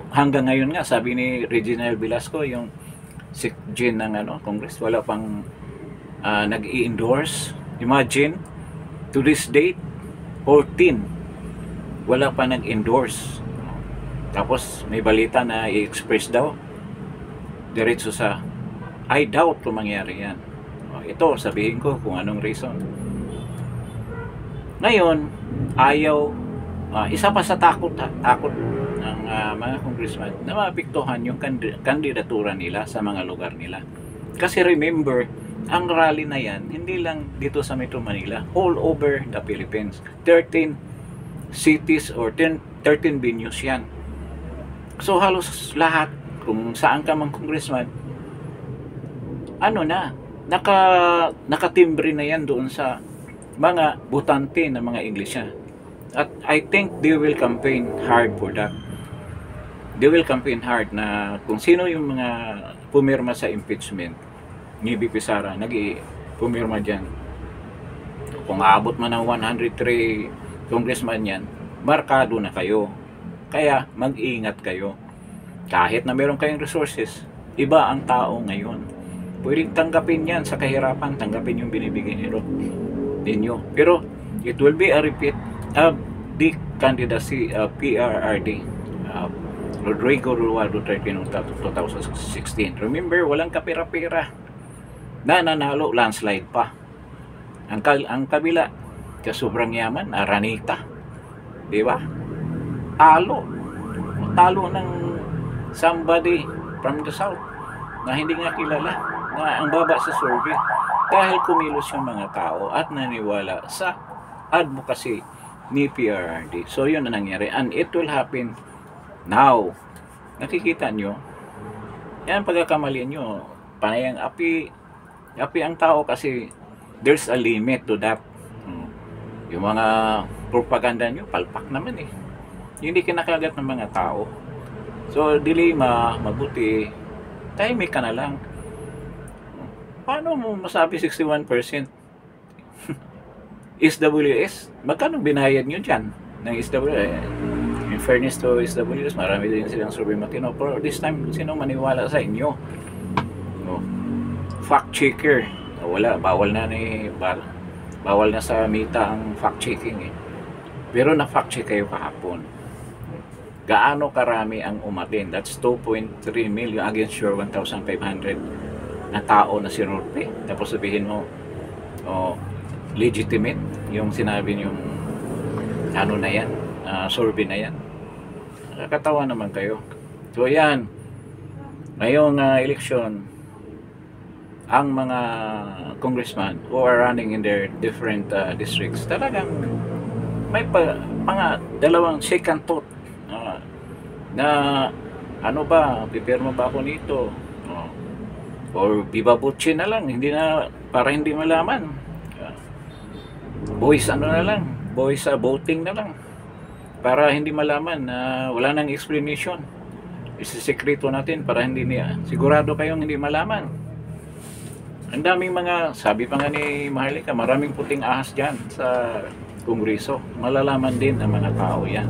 Hanggang ngayon nga, sabi ni Reginald Velasco, yung SecGen ng Congress, wala pang nag-i-endorse. Imagine, to this date, 14, wala pa nag-endorse. Tapos may balita na i-express daw diretso sa, I doubt kung mangyari yan. Ito, sabihin ko kung anong reason. Ngayon, ayaw, isa pa sa takot ng mga congressman na maapektuhan yung kandidatura nila sa mga lugar nila. Kasi remember, ang rally na yan, hindi lang dito sa Metro Manila, all over the Philippines. 13 cities or 13 venues yan. So halos lahat, kung saan ka mang congressman, nakatimbre na yan doon sa mga botante ng mga iglesia. At I think they will campaign hard for that. They will campaign hard na kung sino yung mga pumirma sa impeachment ni VP Sara, pumirma dyan. Kung aabot man ng 103 congressman yan, markado na kayo. Kaya mag-iingat kayo. Kahit na meron kayong resources, iba ang tao ngayon. Pwedeng tanggapin yan sa kahirapan, tanggapin yung binibigay ninyo. Pero it will be a repeat of the candidacy of PRRD, Rodrigo Roa Duterte noong 2016. Remember, walang kapira-pira na nanalo, landslide pa. Ang kabila, sa sobrang yaman, Aranita. Di ba? Talo ng somebody from the south na hindi nga kilala, na ang baba sa survey, dahil kumilos yung mga tao at naniwala sa advocacy ni PRRD. So yun na nangyari, and it will happen now. Nakikita nyo yan, pagkakamali nyo, panayang api ang tao, kasi there's a limit to that. Yung mga propaganda nyo, palpak naman eh, hindi kinakagat ng mga tao. So dilema, mabuti tahimik ka na lang. Paano mo masabi 61% SWS? Magkano binayad nyo dyan ng SWS? In fairness to SWS, marami din silang survey matino. Pero this time, sino maniwala sa inyo? Fact checker, wala, bawal na sa mita ang fact checking eh. Pero na fact check kayo kahapon. Gaano karami ang umatin? That's 2.3 million against your 1,500 na tao na sinurvey. Tapos sabihin mo, legitimate yung sinabi niyong na yan, survey na yan. Nakakatawa naman kayo. So yan, ngayong election, ang mga congressman who are running in their different districts, talagang may dalawang second thought na pipirma ba ako nito, or bibabutsi na lang, para hindi malaman, voice voting na lang, para hindi malaman, wala nang explanation, isisekreto natin para hindi sigurado kayong hindi malaman. Ang daming sabi pa nga ni Maharlika, maraming puting ahas dyan sa Kongreso. Malalaman din ng mga tao yan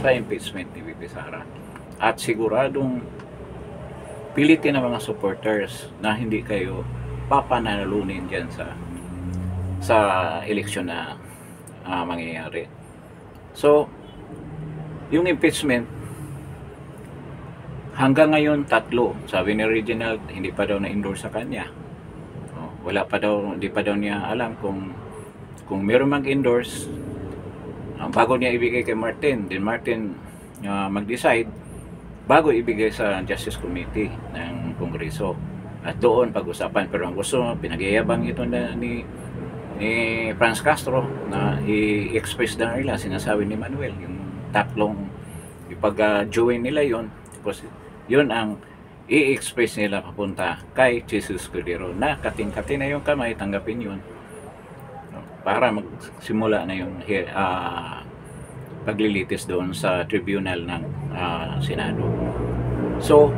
sa impeachment ni VP Sara. At siguradong pilitin ng mga supporters na hindi kayo papanalunin dyan sa eleksyon na mangyayari. So, yung impeachment, hanggang ngayon 3. Sabi ni Reginald, hindi pa daw na-endorse sa kanya. Hindi pa daw niya alam kung meron mag-endorse, bago niya ibigay kay Martin, then Martin mag-decide, bago ibigay sa Justice Committee ng Kongreso. At doon pag-usapan. Pero ang gusto, pinagyayabang ito ni Franz Castro na i-express na nila, sinasabi ni Manuel, yung tatlong ipag-join nila yon, tapos yun ang i-express nila papunta kay Jesus Cordero na kating-kating na yung kamay, tanggapin yun para magsimula na yung paglilitis doon sa tribunal ng Senado. So,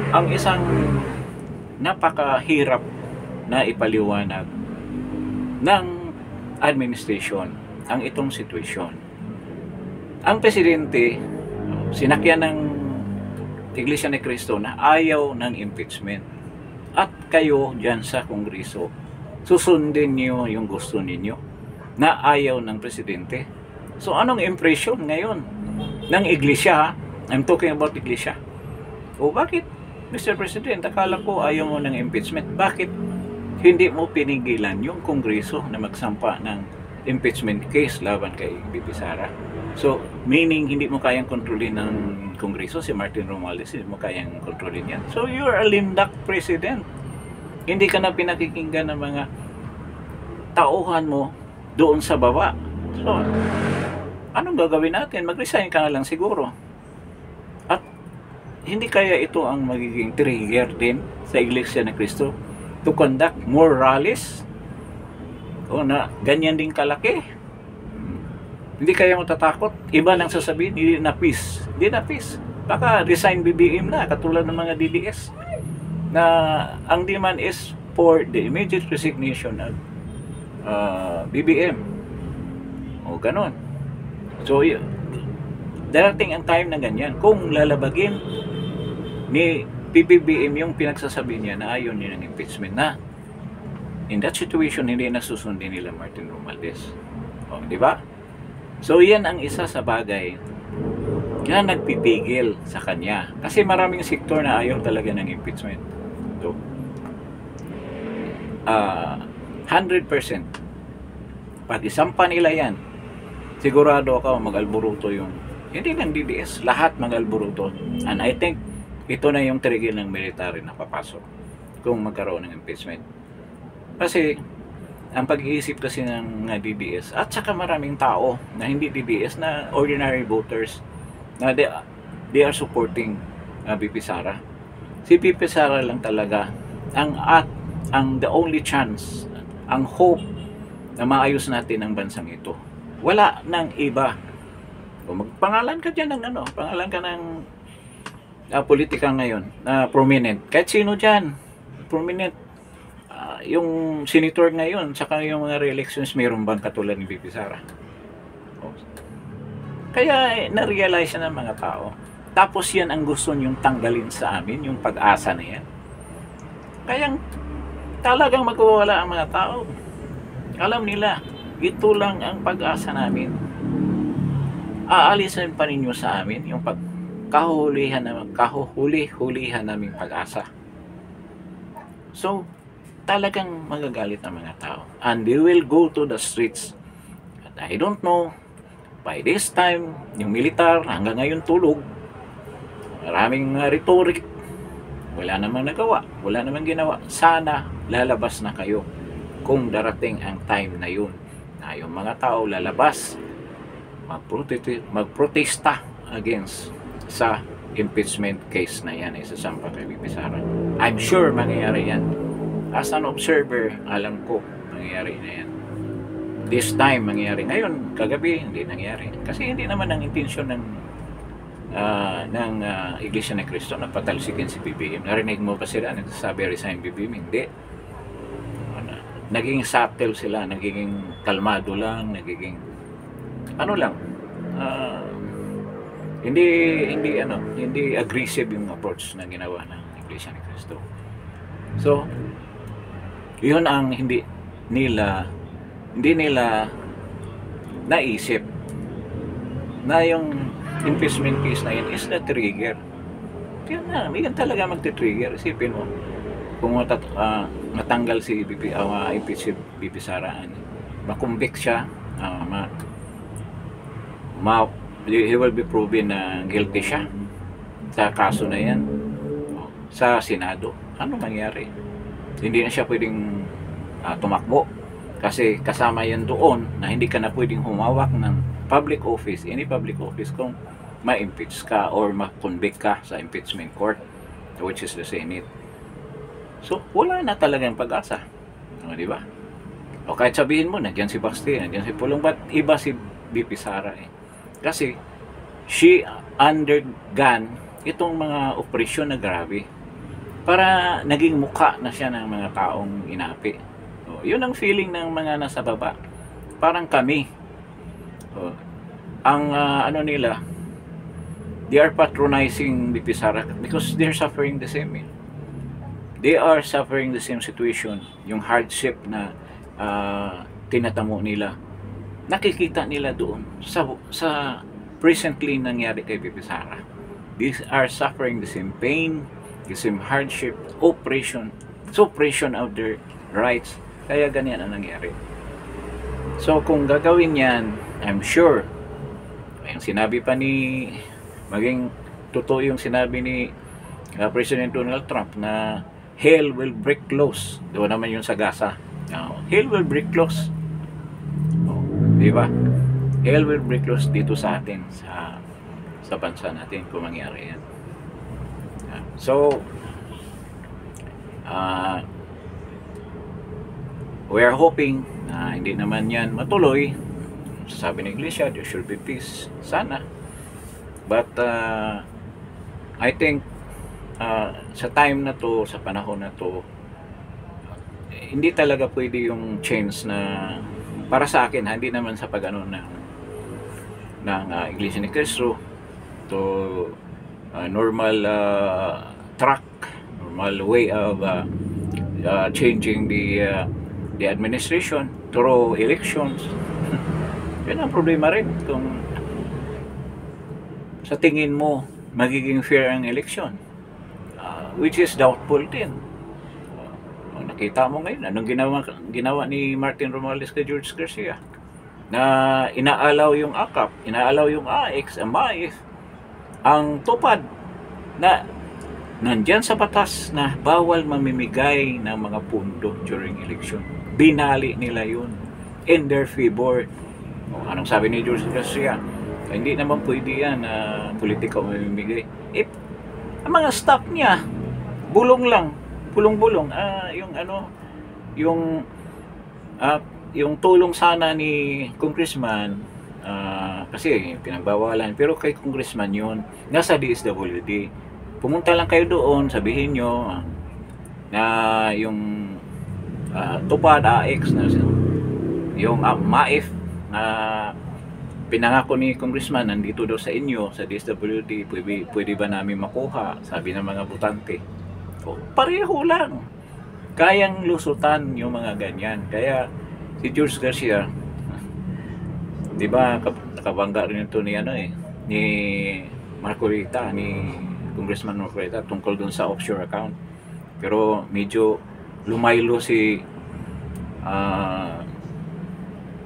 ang isang napakahirap na ipaliwanag ng administration ang itong sitwasyon. Ang presidente, sinakyan ng Iglesia ni Cristo na ayaw ng impeachment. At kayo dyan sa Kongreso, susundin niyo yung gusto ninyo na ayaw ng presidente. So anong impression ngayon ng Iglesia? I'm talking about Iglesia. O bakit, Mr. President, akala ko ayaw mo ng impeachment. Bakit hindi mo pinigilan yung Kongreso na magsampa ng impeachment case laban kay BP Sara? So, meaning hindi mo kayang kontrolin ng Kongreso, si Martin Romualdez, hindi mo kayang kontrolin yan. So, you're a lindak president. Hindi ka na pinakikinggan ng mga tauhan mo doon sa baba. So, anong gagawin natin? Mag-resign ka na lang siguro. At hindi kaya ito ang magiging trigger din sa Iglesia ni Cristo to conduct more rallies? O na ganyan din kalaki? Hindi kaya matatakot? Iba lang sasabihin, hindi na peace. Hindi na peace. Baka resign BBM na, katulad ng mga DDS. Na ang demand is for the immediate resignation of BBM. O ganon. So, darating ang time na ganyan. Kung lalabagin ni PBBM yung pinagsasabi niya na ayaw niya ng impeachment na, in that situation, hindi na susundin nila Martin Romualdez. O, di ba? So, yan ang isa sa bagay na nagpipigil sa kanya. Kasi maraming sektor na ayaw talaga ng impeachment. So, 100%. Pag isampa nila yan, sigurado ako mag-alburuto yung, hindi lang DDS, lahat mag-alburuto. And I think, ito na yung trigger ng military na papasok kung magkaroon ng impeachment. Kasi, ang pag-iisip kasi ng DDS at saka maraming tao na hindi DDS na ordinary voters na they are supporting BP Sara. Si BP Sara lang talaga ang the only chance, ang hope na maayos natin ang bansang ito. Wala nang iba. Kung magpangalan ka dyan ng pangalan ka ng politika ngayon na prominent, kahit sino dyan prominent, yung senator ngayon saka yung mga re-elections, mayroon bang katulad ni BP Sara? Kaya na-realize ng mga tao, tapos yan ang gusto nyong tanggalin sa amin, yung pag-asa na yan. Kaya talagang magwawala ang mga tao. Alam nila, ito lang ang pag-asa namin. Aalisin pa ninyo sa amin yung kahuhulihan naming pag-asa. So, talagang magagalit ang mga tao. And they will go to the streets. At I don't know, by this time, yung militar hanggang ngayon tulog. Maraming rhetoric. Wala namang nagawa. Wala namang ginawa. Sana lalabas na kayo kung darating ang time na yun. Na yung mga tao lalabas, magprotesta against sa impeachment case na yan, isasampa kay BP Sara. I'm sure mangyayari yan. As an observer, alam ko mangyayari na yan. This time mangyayari. Ngayon, kagabi, hindi nangyari. Kasi hindi naman ang intensyon ng Iglesia ni Cristo na patalsikin si BBM. Narinig mo ba sila nagsasabi resign BBM? Hindi. Naging subtle sila, nagiging kalmado lang, nagiging lang, hindi aggressive yung approach na ginawa ng Iglesia ni Cristo. So, yun ang hindi nila naisip na yung impeachment case na yun is the trigger. Yan talaga magti-trigger. Isipin mo, kung matanggal si impeach si BP Sara, makumbik siya, he will be proven na guilty siya sa kaso na yan sa Senado. Ano mangyari? Hindi na siya pwedeng tumakbo kasi kasama yan doon na hindi ka na pwedeng humawak ng public office, any public office, kung ma-impeach ka or ma-convict ka sa impeachment court, which is the Senate. So wala na talagang pag-asa, di ba? O kahit sabihin mo nandiyan si Baste, nandiyan si Pulong, but iba si BP Sara kasi she undergone itong mga operasyon na grabe para naging mukha na siya ng mga taong inapi. So, yun ang feeling ng mga nasa baba. Parang kami. So, ang ano nila, they are patronizing BP Sara because they're suffering the same. They are suffering the same situation. Yung hardship na tinatamo nila, nakikita nila doon sa presently nangyari kay BP Sara. These are suffering the same pain, the same hardship, suppression of their rights. Kaya ganyan ang nangyari. So kung gagawin yan, I'm sure yung sinabi pa ni, maging totoo yung sinabi ni President Donald Trump na hell will break loose. Doon naman yung sa Gaza. Hell will break loose. Di ba? Hell will break loose dito sa atin, sa bansa natin kung mangyari yan. So, we are hoping na hindi naman yan matuloy. Sabi ng Iglesia, there should be peace. Sana. But, I think, sa time na to, sa panahon na to, hindi talaga pwede yung change na para sa akin, hindi naman sa pag-ano ng Iglesia ni Cristo to normal track, normal way of changing the administration through elections. Yan ang problema rin kung sa tingin mo magiging fair ang election, which is doubtful din. Nakita mo ngayon anong ginawa ni Martin Romualdez kay George Garcia, na inaalaw yung AKAP, inaalaw yung AX, ang MAIF, ang tupad na nandyan sa batas na bawal mamimigay ng mga pundo during election. Binali nila yun in their favor. Anong sabi ni George Garcia? Hindi naman pwede yan na politika mamimigay. Ang mga staff niya bulong lang, bulong-bulong. Yung tulong sana ni congressman, kasi pinagbawalan, pero kay congressman yun, nasa DSWD. Pumunta lang kayo doon, sabihin nyo na yung tupad AX na yung MAIF na pinangako ni congressman nandito daw sa inyo sa DSWD, pwede ba namin makuha, sabi ng mga butante. So, pareho lang, kayang lusutan yung mga ganyan. Kaya si George Garcia, di ba, nakabangga rin ito ni Marcolita, ni Congressman Marcolita tungkol dun sa offshore account. Pero medyo lumaylo si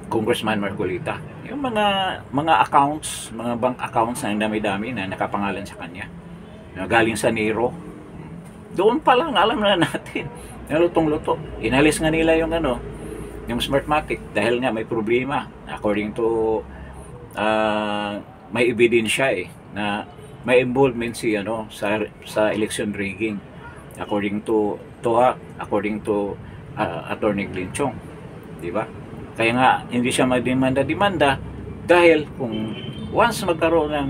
Congressman Marcolita. Yung mga accounts, mga bank accounts na dami-dami na nakapangalan sa kanya, na galing sa Nero. Doon pa lang alam na natin, lutong-luto. Inalis nga nila yung yung Smartmatic dahil nga may problema. According to may ebidensya na may involvement si sa election rigging. According to Attorney Glinchong, di ba? Kaya nga hindi siya magdemanda dahil kung once magkaroon ng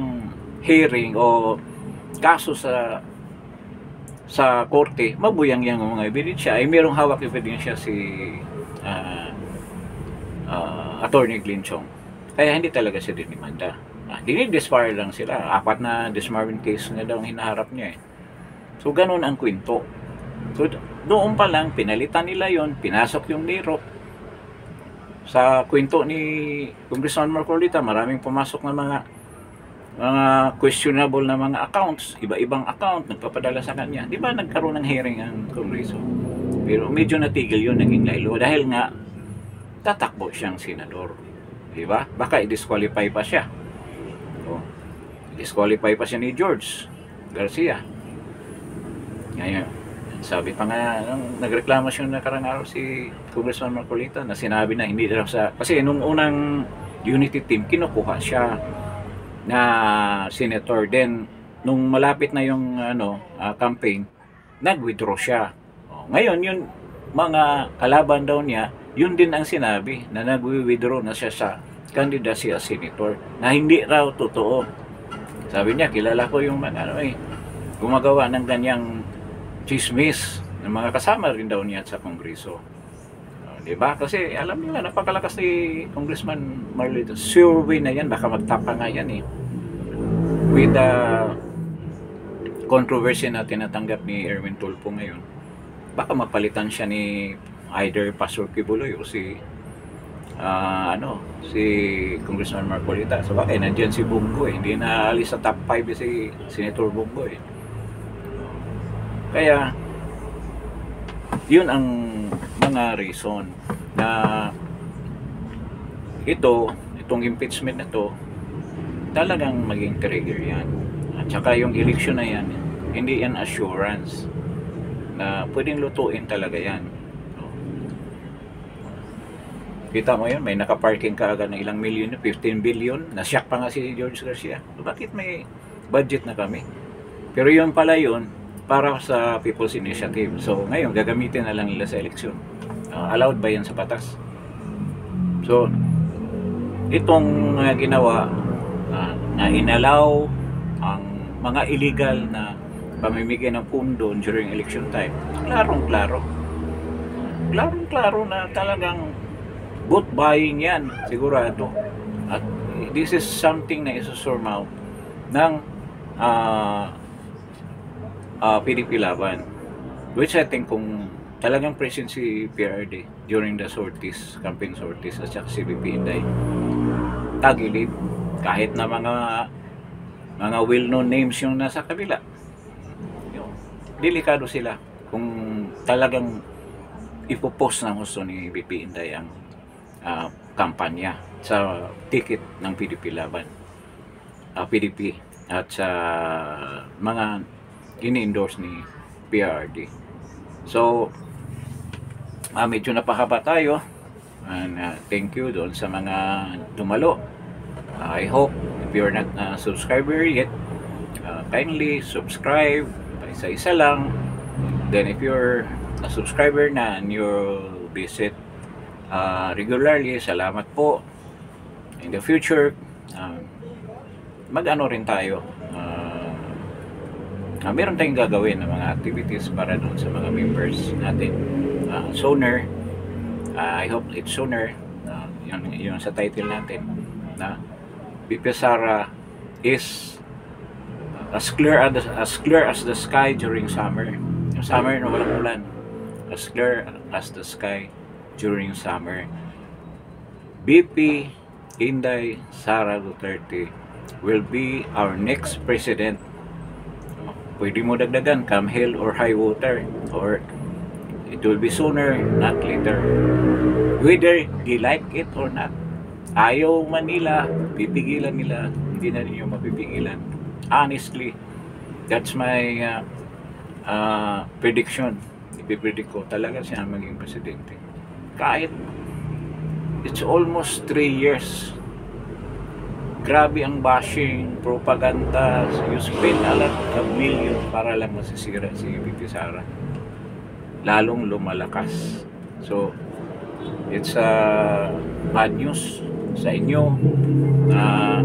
hearing o kaso sa korte, mabuyang-yang ang mga ebidensya, ay mayroong hawak ebidensya si Attorney Glinchong. Kaya hindi talaga siya dinimanda. Dinidisbar lang sila. 4 na disbarment case na daw ang hinaharap niya. So ganun ang kwento. So doon pa lang pinalitan nila yon, pinasok yung Nero. Sa kwento ni Congressman Marcolita, maraming pumasok na mga questionable na mga accounts, iba-ibang account nagpapadala sa kanya. Di ba nagkaroon ng hearing ang Kongreso? Pero medyo natigil yun, naging laylo dahil nga tatakbo siyang senador. Di ba? Baka i-disqualify pa siya. So, disqualify pa siya ni George Garcia. Ngayon, sabi pa nga, nagreklamo siya nakarang araw si Congressman Marcolita na sinabi na hindi daw sa, kasi nung unang unity team, kinukuha siya na senator. Then, nung malapit na yung campaign, nag-withdraw siya. Ngayon, yun, mga kalaban daw niya, yun din ang sinabi, na nag-withdraw na siya sa candidacy as senator, na hindi raw totoo. Sabi niya, kilala ko yung mga gumagawa ng ganyang chismis ng mga kasama rin daw niya sa Kongreso. Diba? Kasi alam niyo na, napakalakas ni Congressman Marcolita. Survey na yan, baka magtapa nga yan eh. With the controversy na tinatanggap ni Erwin Tulfo ngayon, baka mapalitan siya ni either Pastor Kibuloy o si Congressman Marcolita. So bakit nandiyan si Bongo eh. Hindi na alis sa top 5 si Senator Bongo eh. Kaya yun ang mga reason na itong impeachment na to talagang maging trigger yan. At saka yung election na yan, hindi yan assurance na pwedeng lutuin talaga yan. Kita mo yun, may nakaparking ka agad ng ilang milyon, 15 billion, nasyak pa nga si George Garcia. Bakit may budget na kami? Pero yun pala yun, para sa People's Initiative. So ngayon, gagamitin na lang nila sa eleksyon. Allowed ba yan sa batas? So, itong ginawa na inalaw ang mga illegal na pamimigay ng pundo during election time, klarong-klaro. Klarong-klaro na talagang vote buying yan, sigurado. At this is something na isusurmount ng PDP Laban, which I think kung talagang present si PRD during the sorties, campaign sorties at saka si VP Inday, tagilid kahit na mga well-known names yung nasa kabila, delikado sila kung talagang ipopost ng gusto ni VP Inday ang kampanya sa ticket ng PDP Laban, PDP at sa mga ini-endorse ni PRD. So medyo napahaba tayo, and thank you doon sa mga dumalo. I hope if you're not a subscriber yet, kindly subscribe, isa-isa lang. Then if you're a subscriber na and you'll visit regularly, salamat po. In the future, mag-ano rin tayo, meron tayong gagawin ng mga activities para doon sa mga members natin. Sooner, I hope it's sooner, yun sa title natin, na VP Sara is as clear as the sky during summer. Yung summer na walang ulan, as clear as the sky during summer. VP Inday Sara Duterte will be our next president. Pwede mo dagdagan, come hell or high water, or it will be sooner, not later. Whether they like it or not. Ayaw man nila, pipigilan nila, hindi na ninyo mapipigilan. Honestly, that's my prediction. Ipipredict ko talaga siya maging presidente. Kahit it's almost 3 years. Grabe ang bashing, propaganda, you spend a lot of million para lang masisira si VP Sara. Lalong lumalakas. So, it's bad news sa inyo na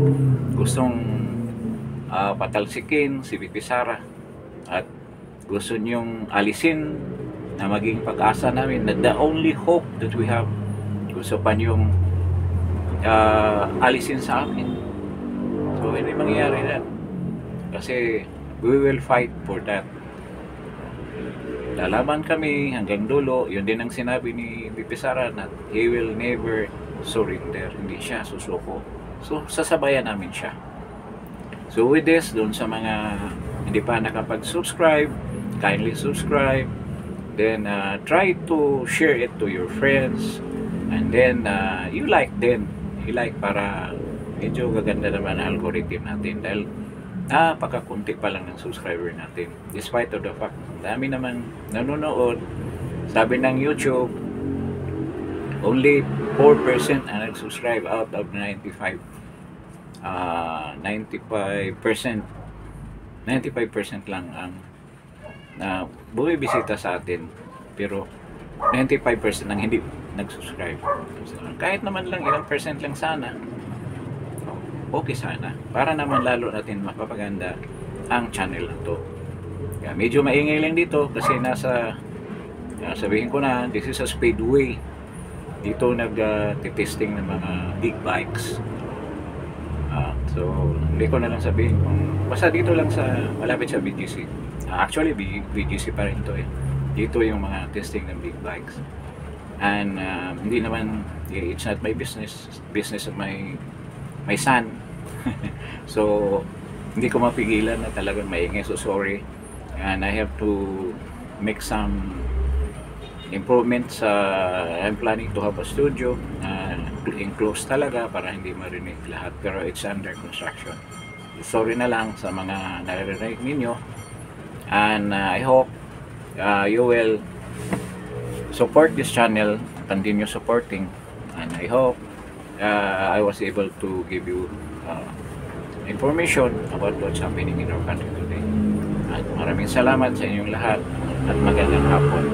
gustong patalsikin si VP Sara at gusto nyong alisin na maging pag-asa namin, na the only hope that we have, gusto pa nyong alisin sa amin. So hindi mangyayari na, kasi we will fight for that. Lalaban kami hanggang dulo. Yun din ang sinabi ni VP Sara, na he will never surrender, hindi siya susuko. So sasabayan namin siya. So with this, doon sa mga hindi pa nakapag-subscribe, kindly subscribe, then try to share it to your friends, and then you like din, para medyo gaganda naman ang algorithm natin, dahil pagkakunti pa lang ng subscriber natin. Despite of the fact, dami naman nanonood. Sabi ng YouTube, only 4% ang nag-subscribe out of 95. 95% 95% lang ang bumibisita sa atin, pero 95% ang hindi nag-subscribe. So, kahit naman lang ilang percent lang sana, okay sana, para naman lalo natin mapapaganda ang channel na to. Kaya medyo maingay lang dito kasi nasa sabihin ko na, this is a speedway. Dito nag-testing ng mga big bikes. So hindi ko na lang sabihin kung basta dito lang sa malapit sa BGC. Actually BGC pa rin to eh. Dito yung mga testing ng big bikes. And hindi naman, it's not my business of my son. So hindi ko mapigilan na talagang maingay, so sorry. And I have to make some improvements. I'm planning to have a studio enclosed talaga para hindi marinig lahat, pero it's under construction. Sorry na lang sa mga naririnig ninyo, and I hope you will support this channel, continue supporting, and I hope I was able to give you information about what's happening in our country today. At maraming salamat sa inyong lahat at magandang hapon.